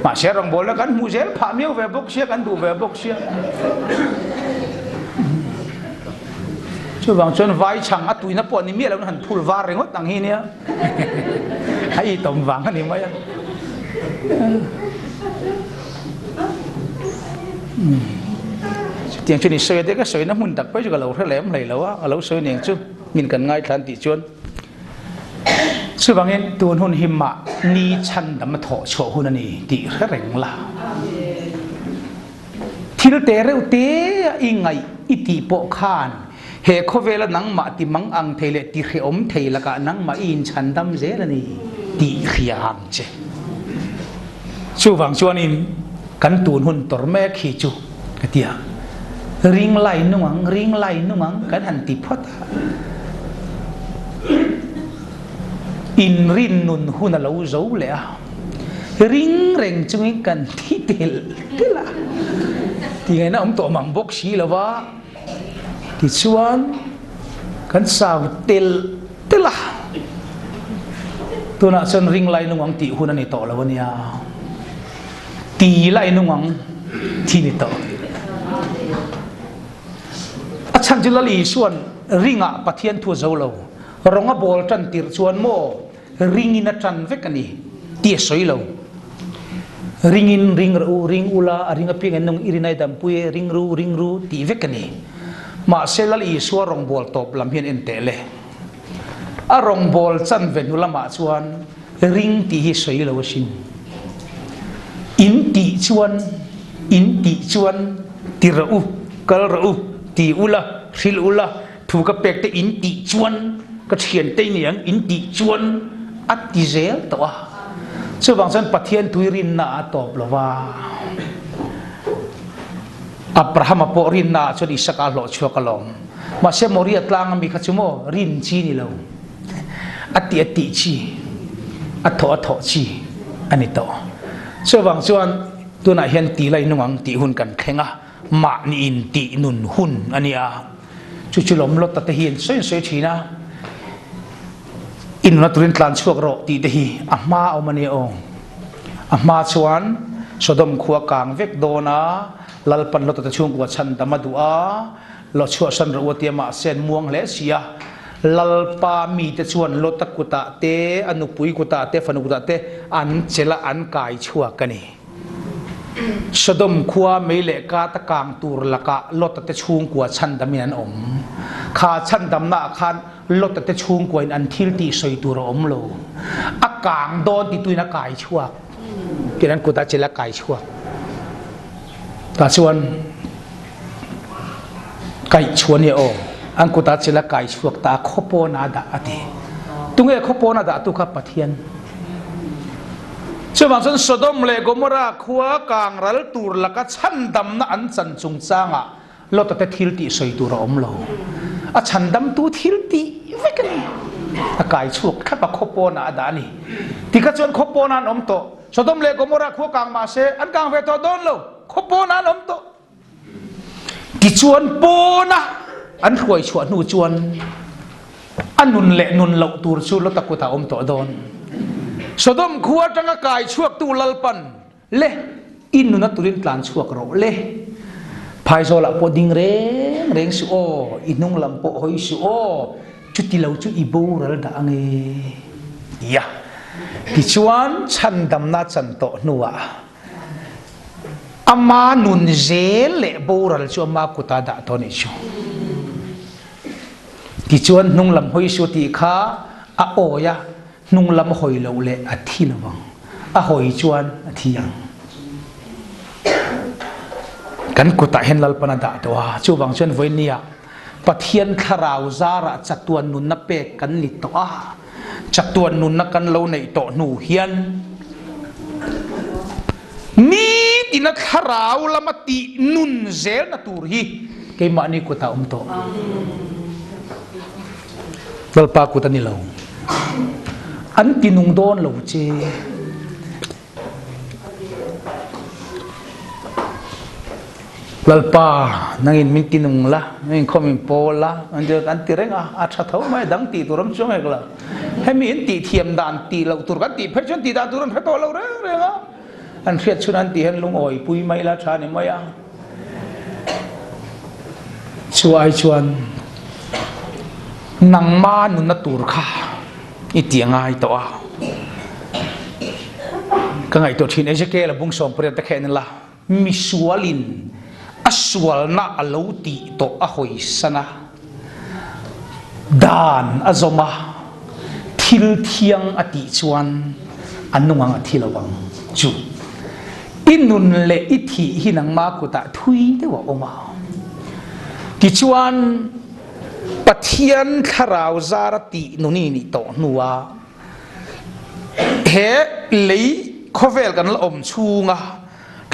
mà xe rồng bò là cái mu dễ phạm miêu về bốc xe cái đủ về bốc xe chứ vàng chân vai chẳng ắt tụi nó bọn này miết là hành phul va rồi ngót đằng hi nè hay tổng vàng cái này mấy tiếng chuyện này soi đấy cái soi nó muốn đặc biệt cho cái lẩu thế lém này lẩu á lẩu soi này chứ mình cần ngay thằng tỷ chuan sư bằng em tuôn hôn hiểm mà ni chân đâm thọ chỗ hôn này tỷ rất rành là thì nó té rêu té in ngày ít tỷ bộ khan hệ có về là nắng mà tỷ mắng ăn thề lệ tỷ khi ốm thề là cả nắng mà in chân đâm dễ là này tỷ khi hàng chứ sư bằng chuan in kan tuôn hôn tor me khi chu cái tia Ringlei nung kan han ti phot Inrin nun hun lo zo le ring reng chung kan thi tel tela thì ngày nào ông tổ mang bốc xí là wa thì chuan kan sao tel tela tu na chân Ringlei nung ti hun ani to la wania ti lai nung thi ni to chẳng chỉ là lý xuân ring à bắt thiên thua dấu lâu rong à bol chân tiệt xuân mò ring in chân vết cái này tiệt soi lâu ring in ring ula ring à ping anh nông irinai đam puye ring ru tiệt vết cái này mà sẽ là lý xuân rong bol top làm hiền ente le à rong bol chân vết ula mà xuân ring tiệt soi lâu xin in tiệt xuân tiệt ru kal ru ti ula sil ula thu ka pek te in ti chuan ka thian te niang in ti chuan at ti zel to chu bang san pathian tuirin na top lova abraham po rin na chu di saka lo chu ka long ma se mori atlang mi khachumo rin chi ni lo ati chi atho chi ani to chu bang chuan tu na hian ti lai nuang ti hun kan khenga mà nhìn tị nụn hun anh à chú lom lót tạt hiền soi china in nó turin tlan chuak ro tị hi ama om ani ong ama chuan sodom khuwa kang vek dona lalpan lót tạt chung kwa chan tamadu a lo chua san ro tiama sen muang le sia lalpa mi te chuan lót tak kuta te anupui kuta te fanukuta te an chela an kai chuak kani Sodom khuwa meile ka ta kang tur laka lot te chung kwa chan damian om kha chan dam na khan lot te chung kwa an thil ti soi tur om lo akang don ti tuina kai chuak kiran kuta chela kai chuak ta chuan kai chuan ye o an kuta chela kai chuak ta khopo na da ati tunge khopo na da tu kha pathian cho bằng Sodom le Gomorrah khua kang ral tur laka chan dam na an chan chung changa lo ta thil ti soi tur om lo a chandam tu thil ti vekani a kai chuak khat ba khopona adani tika chuan khopona om to Sodom le Gomora khu kang ma se an kang ve to don lo khopona om to ti chuan pona an huai chuan nu chuan an nun le nun lo tur chu lo takuta om to don Sodom khuwa tanga kai chuak tu lalpan le in na turin tlan chuak ro le phai zo la po ding reng su o inung lam po hoi su o chuti lo chu ibo ral da ange ya ti chuan chan dam na chan to nuwa ama nun zel le bo ral chu ma kuta da to ni chu ti chuan nung lam hoi su ti kha a o ya nung lam hoi lo le a thi lawang a hoi chuan a thiang kan kuta hen lal panada to chu wang chen voinia pathian kharau zara chatuan nun na pe kan ni to a chatuan nun na kan lo nei to nu hian mi ina kharau lamati nun zel na tur hi ke ma ni kuta to dal pa kuta ni lo an tinung don lo che lalpa nangin min tinung la nangin khomin pola anje kan tireng a tha thau mai dang ti turam chung ekla hemi in ti thiam dan ti lo tur kan ti phechon ti dan turan pheto lo re re nga an khiat chunan ti hen lung oi pui mai la tha ni mai a chuai chuan nang ma nun na tur kha i tiangai to a ka ngai to thin eje ke la bung som pre ta khen la mi sualin aswal na aloti to ahoi sana dan azoma thil thiang ati chuan anungang athilawang chu inun le ithi hinang ma kuta thui te wa oma ti chuan pathian kharau zarati nuni ni to nuwa he lei khovel kan la om chunga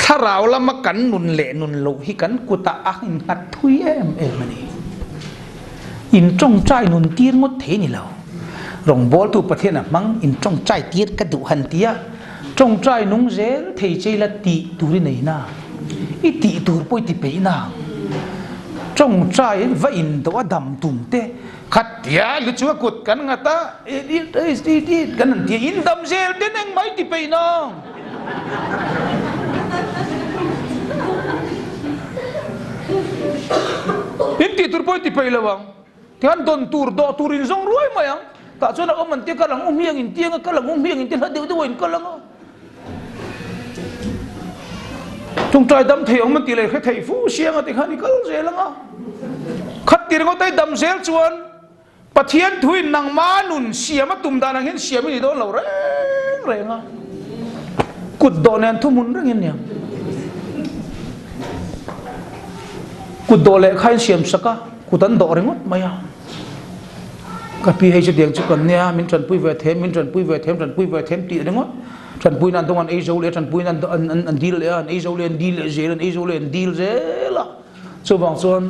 kharau lama kan nun le nun lo hi kan kuta in hat thui em mani in trong trai nun tir ngot the ni lo rong bol tu pathian a mang in trong trai tiet ka du han tia trong trai nung zel thei chei la ti turi nei na i ti tur poi ti pe na trong trai va in to adam tum te khat tia lu chu kut kan ngata i kan an tia in dam zel den eng mai ti pe na in ti tur poi ti pe lawang tian don tur do turin zong ruai mayang ta chona om an ti ka lang hiang in tiang ka lang hiang in ti hade de wen ka lang chung trai dam thei om ti le khe thei fu siang ati khani kal je lang a khat tir ngo tai dam zel chuan pathian thui nang ma nun siam tum dan ang hin siam ni do lo re re nga kut do nen thu mun rang in yang kut do le khai siam saka kutan do ringot maya ka pi hei chdiang chu kan nia min tran pui ve them min tran pui ve them tran pui ve them ti ringot tran pui nan dongan ei zo le tran pui nan an dil le an ei zo le an dil le je an ei zo le an dil je la chu bang chon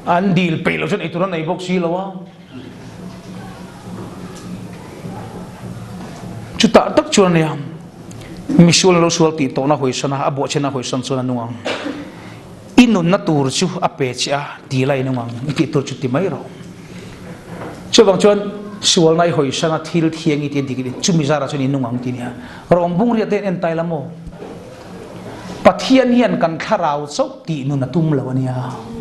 an dil pe lo chen ei turan ei bok si lo wa chu ta tak chuan nia misul lo sual ti to na hoi sana abo chena hoi san chona nuang inun na tur chu ape cha ti lai nuang ti tur chu ti mai ro chu bang chuan sual nai hoi sana thil thiang i ti dik chu mi zara chu ni nuang ti nia rom bung ria te en tai lamo pathian hian kan kharau chau ti nu na tum lo ania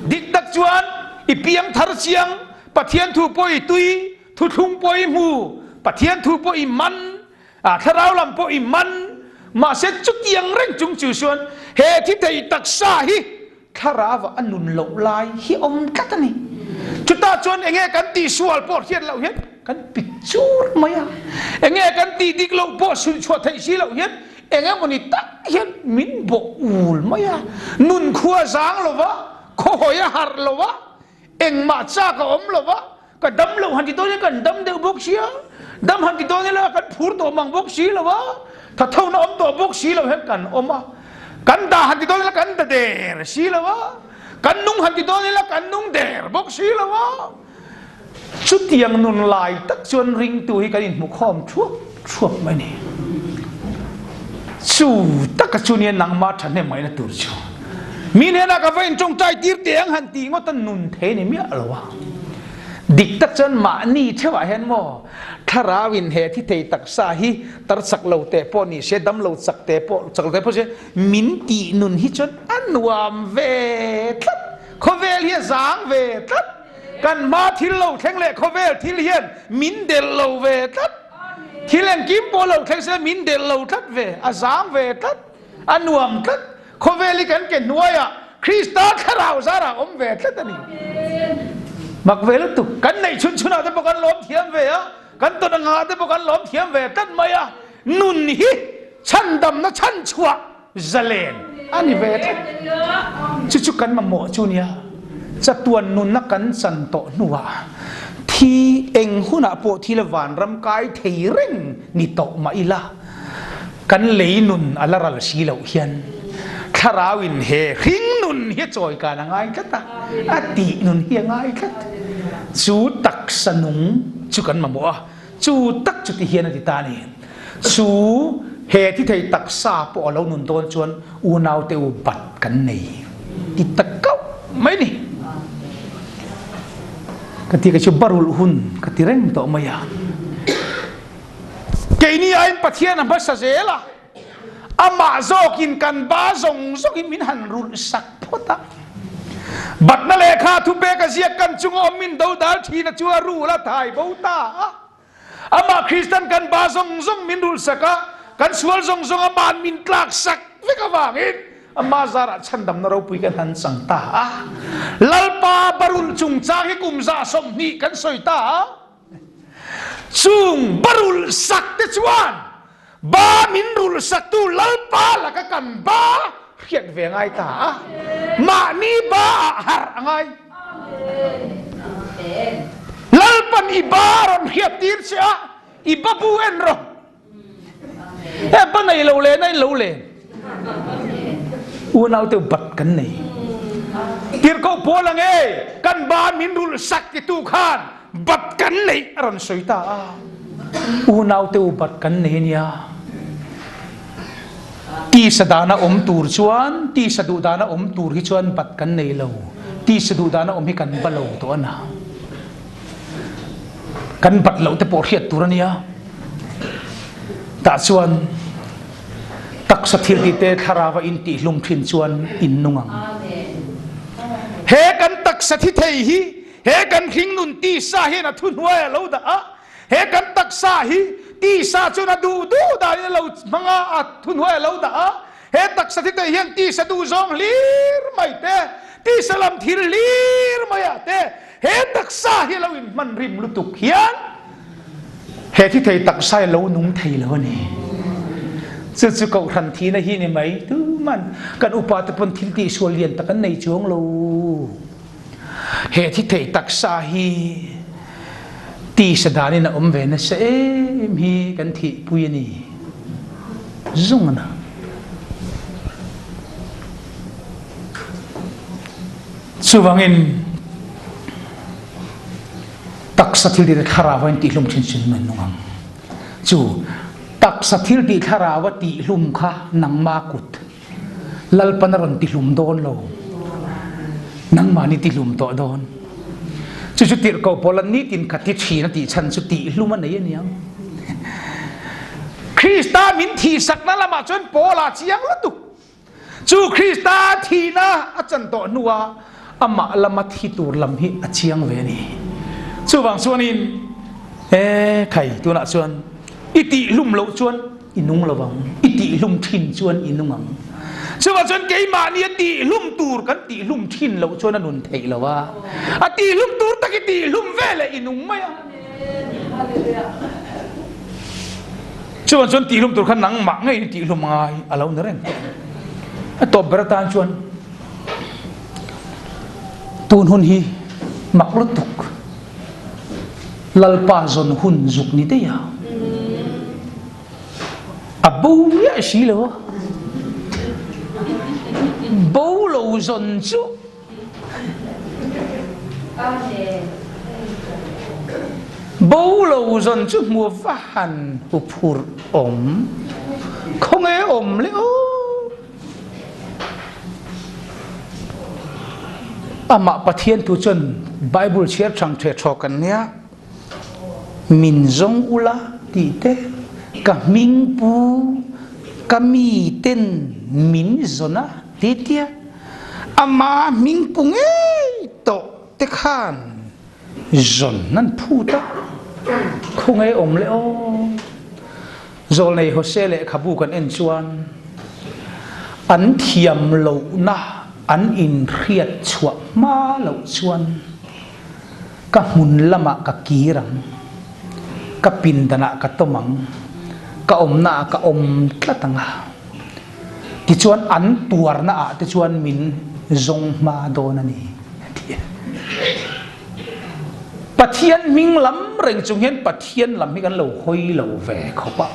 dik dak chuan i piang thar chiang pathian thu poi tui thu thung poi mu pathian thu poi man a kharau lam poi man ma se chu tiang reng chung chu suan he thi thei tak sa hi kharawa anun lo lai hi om katani chuta chon enge kan ti sual por hian lo hian kan picture maya enge kan ti dik lo po su chwa thai si lo hian enge moni tak hian min bo ul maya nun khua zang lo wa kho hoya har lo wa eng ma cha ka om lo wa ka dam lo han ti to kan dam de bok sia dam han ti to la kan phur to mang bok si lo wa tha thau na om to bok si lo hian kan oma kan da han ti to la kan da de si lo wa kan nung han ti don la kan nung der bok si la wa chu tiang nun lai tak chuan ring tu hi kan in mu khom thuak mai ni chu tak chu ni nang ma than ne mai na tur chu mi ne na ka vein trong tai tir tiang han ti ngo tan nun the ni mi lo wa dik tak chuan ma ni thewa hen mo thara win he thi thei tak sa hi tar sak lo te po ni se dam lo sak te po se min ti nun hi chuan anwam ve tlat khovel hi zang ve tlat kan ma thil lo thleng le khovel thil hian min del lo ve tlat thil en kim po lo thleng se min del lo tlat ve azang ve tlat anwam tlat khovel hi kan ke nuaya krista kharau zara om ve tlat ani mặc về lúc tục cắn này chun nào thế bộ cắn lốm thiêm về á cắn tôi đang ngã thế bộ cắn lốm thiêm về tất mày à nun hi chăn đầm nó chăn chua ra lên anh về thế chú cắn mà mỏ chú nia chặt tuần nun nó cắn sần tổ nua thì anh hôn à bộ thì là vàn ram cái thấy ring ni tổ mà ila cắn lấy nun ala ra xí lậu hiền Karawin he hing nun hi choi ka na ngai khat ta ati nun hi ngai khat chu tak sanung chu kan ma mo chu tak chu ti hian ati ta ni chu he ti thei tak sa po lo nun ton chuan u nau te u bat kan nei ti tak kau mai ni ka ti ka chu barul hun ka ti reng to maya ke ni ai pathian am ba sa zela ama zokin kan ba zong in min han rul sak phota bat na le kha thu be ka zia kan chung om min do dal thi na chua ru la thai bo ta ama Christian kan ba zong min rul saka kan sual zong aman min tlak sak ve ka wangin ama Zara chandam na ro pui kan han sang ta lalpa barul chung cha hi kum za som ni kan soi ta chung barul sak te chuan ba min rul sak tu lalpa la ka kan ba khiat ve ngai ta ma ni ba har ngai lalpan ibaron khiat tir sia ibabu en ro e ba nei lo le u nau te bat kan nei tir ko polang e kan ba min rul sak ti tu khan bat kan nei ran soita u nau te bat kan nei nia ti sadana om tur chuan ti sadu dana om tur hi chuan bat kan nei lo ti sadu dana om hi kan balo to ana kan bat lo te por hiat turania ta chuan tak sathil ti te tharawa in ti hlum thin chuan in nungang he kan tak sathi thei hi he kan hing nun ti sa hi na thun wa lo da he kan tak sa hi ti sa chuna du da ni lo manga at thun hoi lo da he tak sa thi te hian ti sa du zong lir mai te ti salam thir lir mai te he tak sa hi lo in man rim lu tuk hian he thi thei tak sai lo nung thei lo ni chu ko ran thi na hi ni mai tu man kan upa te pon thil ti sol lian ta kan nei chuang lo he thi thei tak sa hi ti sadani na om ve na se em hi kan thi pui ni zung na chuwangin tak sathil ti kharawa ti hlum chin chin man nungang chu tak sathil ti kharawa ti hlum kha nang ma kut lalpanaron ti hlum don lo nang ma ni ti hlum to don chu tir ko polan ni tin khati thi na ti chan chu ti hluma nei aniang Krista min thi sak na lama chon pola chiang la tu chu Krista thi na achan to nuwa ama lama thi tur lam hi achiang ve ni chu wang chuanin khai tu na chuan iti lum lo chuan inung lawang iti lum thin chuan inungang chu wa chuan ke ma ni ti lum tur kan ti lum thin lo chuan anun thei lawa ati lum tur tak ti lum vele inung maya chu wa chuan ti lum tur khan nang ma ngai ti lum ngai alo na ren to beratan chuan tun hun hi maklutuk lalpa zon hun zuk ni te ya abu ya shilo bố lù dồn chú bố lâu dần chút mùa vạn hụp hụt ổm không ai ổm liệu mà bà thiên tu chân Bible chia chẳng thể cho cần nhé mình giống ula tí tế cả mình bù cả mi tên mình zona tí tía mà mình bù nghe tổ tế khan zon nan phu ta không ai ổm liệu rồi này họ sẽ lại khắp bukan en chuan anh thiềm lâu na anh in khiết chuột ma lâu chuan các mun lama các kirang các pin dana các tomang các na các tlatanga ti chuan anh tuar na ti chuan min zong ma do na ni pathian ming lam reng chung hian pathian lam hi kan lo hoi lo ve khopa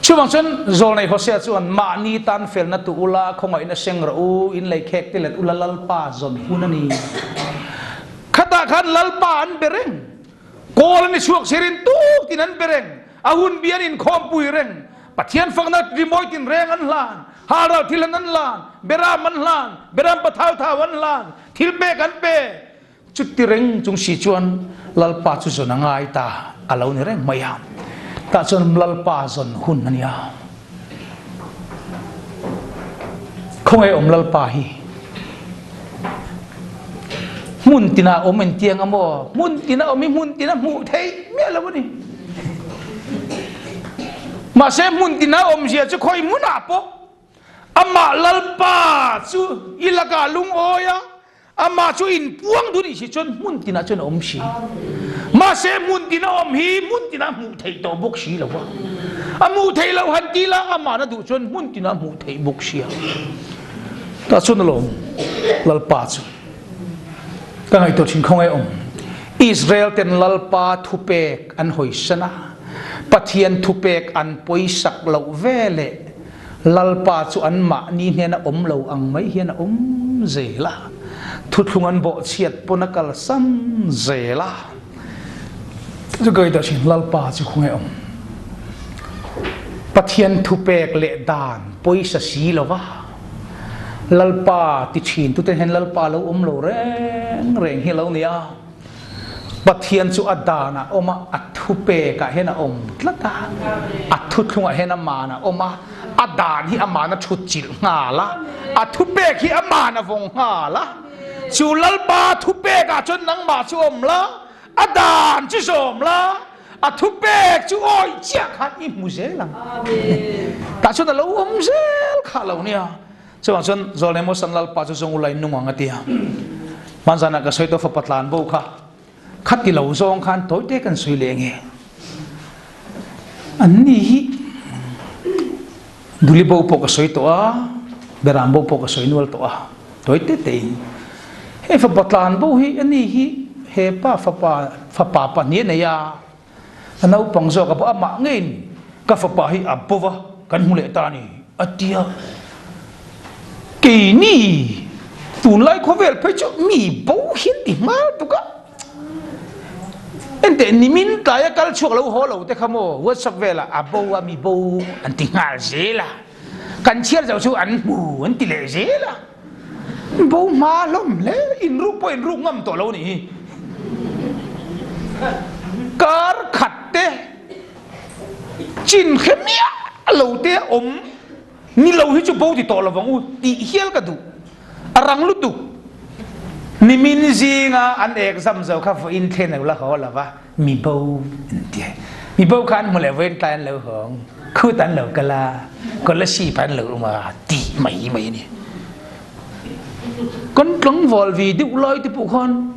chuang chen zol nei hosia chuan ma ni tan fel na tu ula khongai na seng ro in lei khek te let ula lalpa zon hunani khata khan lalpa an bereng kol ni chuak serin tu tin an bereng ahun bian in khom pui reng pathian fangna rimoi tin reng an lan haral thilan an lan beram an lan beram pathau thau an lan thil be kan be chutti reng chung si chuan lalpa chu zon angai ta alo ni reng mayam ta chon lalpa zon hun ania không ai lalpa hi mun tina en tiang amo mun tina mu thei me lo ni ma se mun tina sia chu khoi mun apo ama lalpa chu ilaga lung oya ama chu in puang du ni si chon mun tina chon si ma se mun tina hi mun tina mu thei to bok si lo wa amu thei lo han ti la ama na du chon mun tina mu thei bok si ta chon lo lalpa chu ka ngai to chin khong ai Israel ten lalpa thupek an hoi sana pathian thupek an poisak lo vele lalpa chu an ma ni hena lo ang mai hian zela thuthungan bo chiat ponakal sam zela chu gai da chin lalpa chu khong ai pathian thupek le dan poisa si lova lalpa ti chin tu ten hen lalpa lo lo reng hi lo nia pathian chu adana oma athupe ka hena tlata athuthunga hena mana oma adan hi amana thuchil ngala athupe hi amana vong ngala chu lalpa thupe ka chon nang ma chu la adan chu som la athupe chu oi chia khat i muzelang ta chu lo zel kha lo nia chuan chon zolemo sanlal pa chu zong ulai nunganga tia manzana ka soito fa patlan bo kha khati lo zong khan toite kan sui lenge anni hi duli bo po ka soito a beram bo po ka soinual to a toite te he fa patlan bo hi anni hi he pa fa pa ni ne ya anau pangzo ka ba ma ngin ka fa pa hi abova kan hule ta ni atia kỳ ni tụi lại có vẻ phải cho mì bố hiến thì má tụi cả anh tên nimin tại cái chuột lâu hồ lâu thế không ô vớt sắp về là bố mì bố anh tiếng ngà dễ là cần chia giáo chú anh bù anh tỷ lệ dễ là bố má lắm lẽ in rúp ngâm tổ lâu này cар khát thế chín khém nhá lâu thế ni lâu hi chu bố thì tổ là vong ti hiel ka du arang lu tu ni min zinga an exam zo kha fo in then la ho la wa mi bố tie mi bố khan mo le ven tan lo hong khu tan lo kala kon la si pan lo ma ti mai ni con trắng vol vì điệu lôi thì phụ con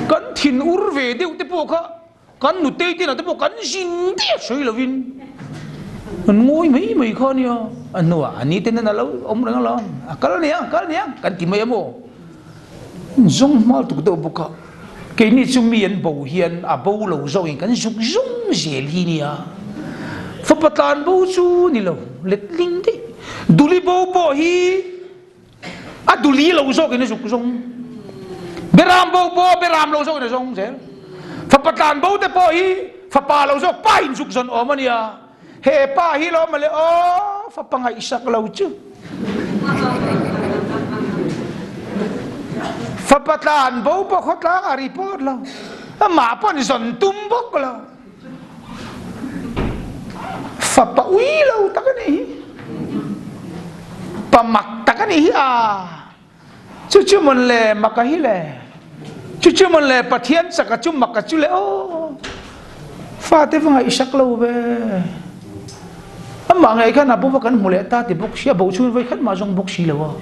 con thìn ur về điệu thì phụ con con nụt tê thì nào thì phụ con xin tiếc suy là vin con ngồi mấy con nhá anh nua anh đi tên là lâu ông đang lo cái này cái tìm mấy em ô giống mal tụi tôi phụ con cái này chúng miền bầu hiền bầu lâu rồi cái giống dễ li nè phát tan bầu chú ni lâu let ling đi duli bo bo hi a duli lo zo cái dục zong beram bo bo beram lo zo cái zong thế phật patan bo te bo hi phật pa lo zo pa in dục zon om ania he pa hi lo mà le o phật pa ngai sak lo chứ phật patan bo bo khot lang a report lo mà pa ni zon tum bok lo phật pa ui lo ta cái này pa mak ta cái này à chú mình lệ mặc cái lệ chú mình lệ pa thiên sắc chú mặc cái chú lệ ô pha thế phải sắc lâu về mà ngày cái nào bố cái mù lệ ta thì bốc xia bố chú với khách mà dùng bốc xì lâu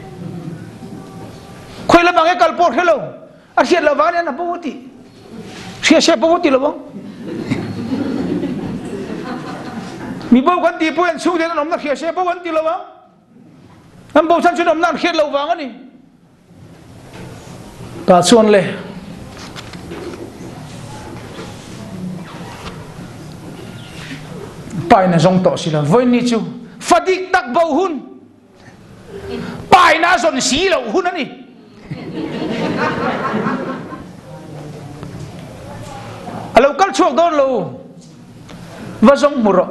khơi là bằng cái calport hello à xia là ván này bố tí xia bố tí lâu mi bố cái tí bố anh chú thế nó nằm nó xia bố cái tí lâu anh bố sang chú nằm nó xia lâu vàng này ta xuân lệ bài na zong to sila voi ni chu fadik tak bau hun bài na zon si lo hun ani alo kal chuak don lo va zong muro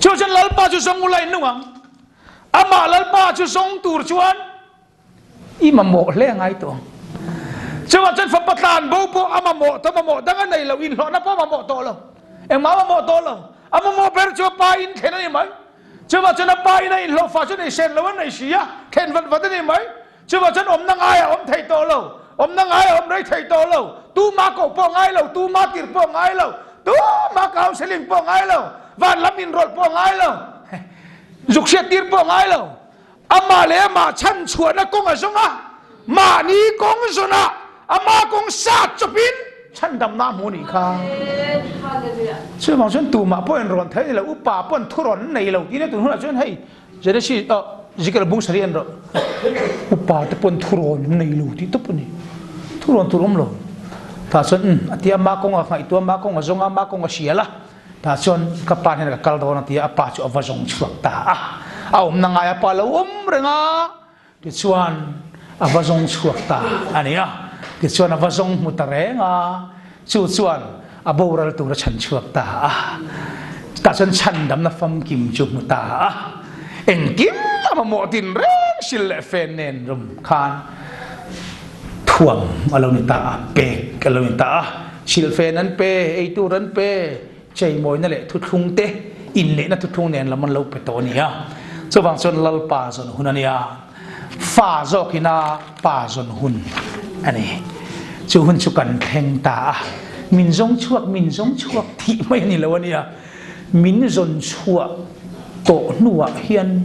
chu chen lal pa chu zong ulai nuang ama lal pa chu zong tur chuan i ma mo le ngai to chu chen fa patan bo bo ama mo to ma mo dang nei lo in lo na pa ma mo to lo em ma mo to lo ama mo per cho pa in khen ni mai chuwa chen pa in in lo fa chen ni sen lo nei sia khen wat ni mai chuwa chen om nang ai om thei to lo om nang ai om rei thei to lo tu ma ko po ngai lo tu ma tir po ngai lo tu ma kaung seling po ngai lo van lam in rol po ngai lo dục sia tir po ngai lo ama le ma chan chua na kong a zonga ma ni kong zona ama kong sa chupin chan dam na mu ni kha chứ mà chuyện tù mà bọn rồi thấy là úp bà bọn thu rồi này lâu tí nữa tụi nó là chuyện hay giờ đó chỉ chỉ cái là bung sarian rồi úp bà tập bọn thu rồi này lâu tí tập này thu rồi lâu ta chuyện tia má công à phải tua má công à zong à má công à xía la ta chuyện các bạn này là cal đó là tia apa chỗ apa zong chuột ta ông nang ai apa lâu rồi ngà thì chuyện apa zong chuột ta anh ấy thì chuyện apa zong mutare ngà chuyện aboral tu ra chan chuak ta ta chan dam na fam kim chu mu ta eng kim ma mo tin reng sil le fen nen rum khan thuang alo ni ta pe alo ni ta sil fen an pe ei tu ran pe chei moi na le thu thung te in le na thu thung nen la man lo pe to ni ya so wang son lal pa zon hunania fa zo kina pa zon hun ani chu hun chu kan theng ta min zong chuak thì mấy anh lâu anh à min zon chuak tổ nua hian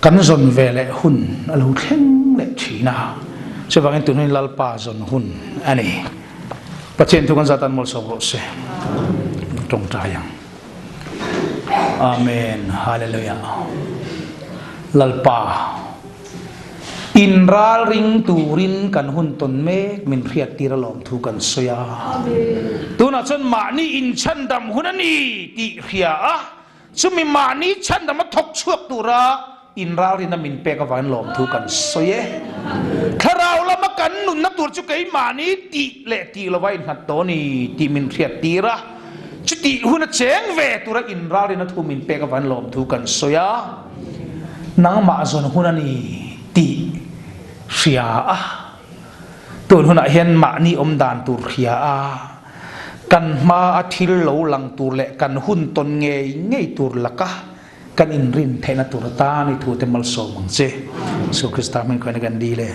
cắn zon về lại hun lâu khen lại chỉ nào cho vàng anh tụi nó lal pa zon hun anh ấy bắt trên thu con gia tan một số bộ xe trong trái yang amen hallelujah lal pa Inralring turin kan hun ton me min riat tira lom thu kan soya tu na chon mani in chan dam hunani ti ria a chumi mani chan dam thok chuak tura Inralrina min pe ka van lom thu kan soye kharau lama kan nun na tur chu kai mani ti le ti lo vai hat to ni ti min riat tira chu ti huna cheng ve tura Inralrina thu min pe ka van lom thu kan soya nang ma zon hunani ti ria a tuan huna hian ma ni om dan tur ria a kan ma a thil lo lang tur le kan hun ton ngei tur laka kan in rin thena tur ta ni thu te mal so mang che so krista men ko na gan di le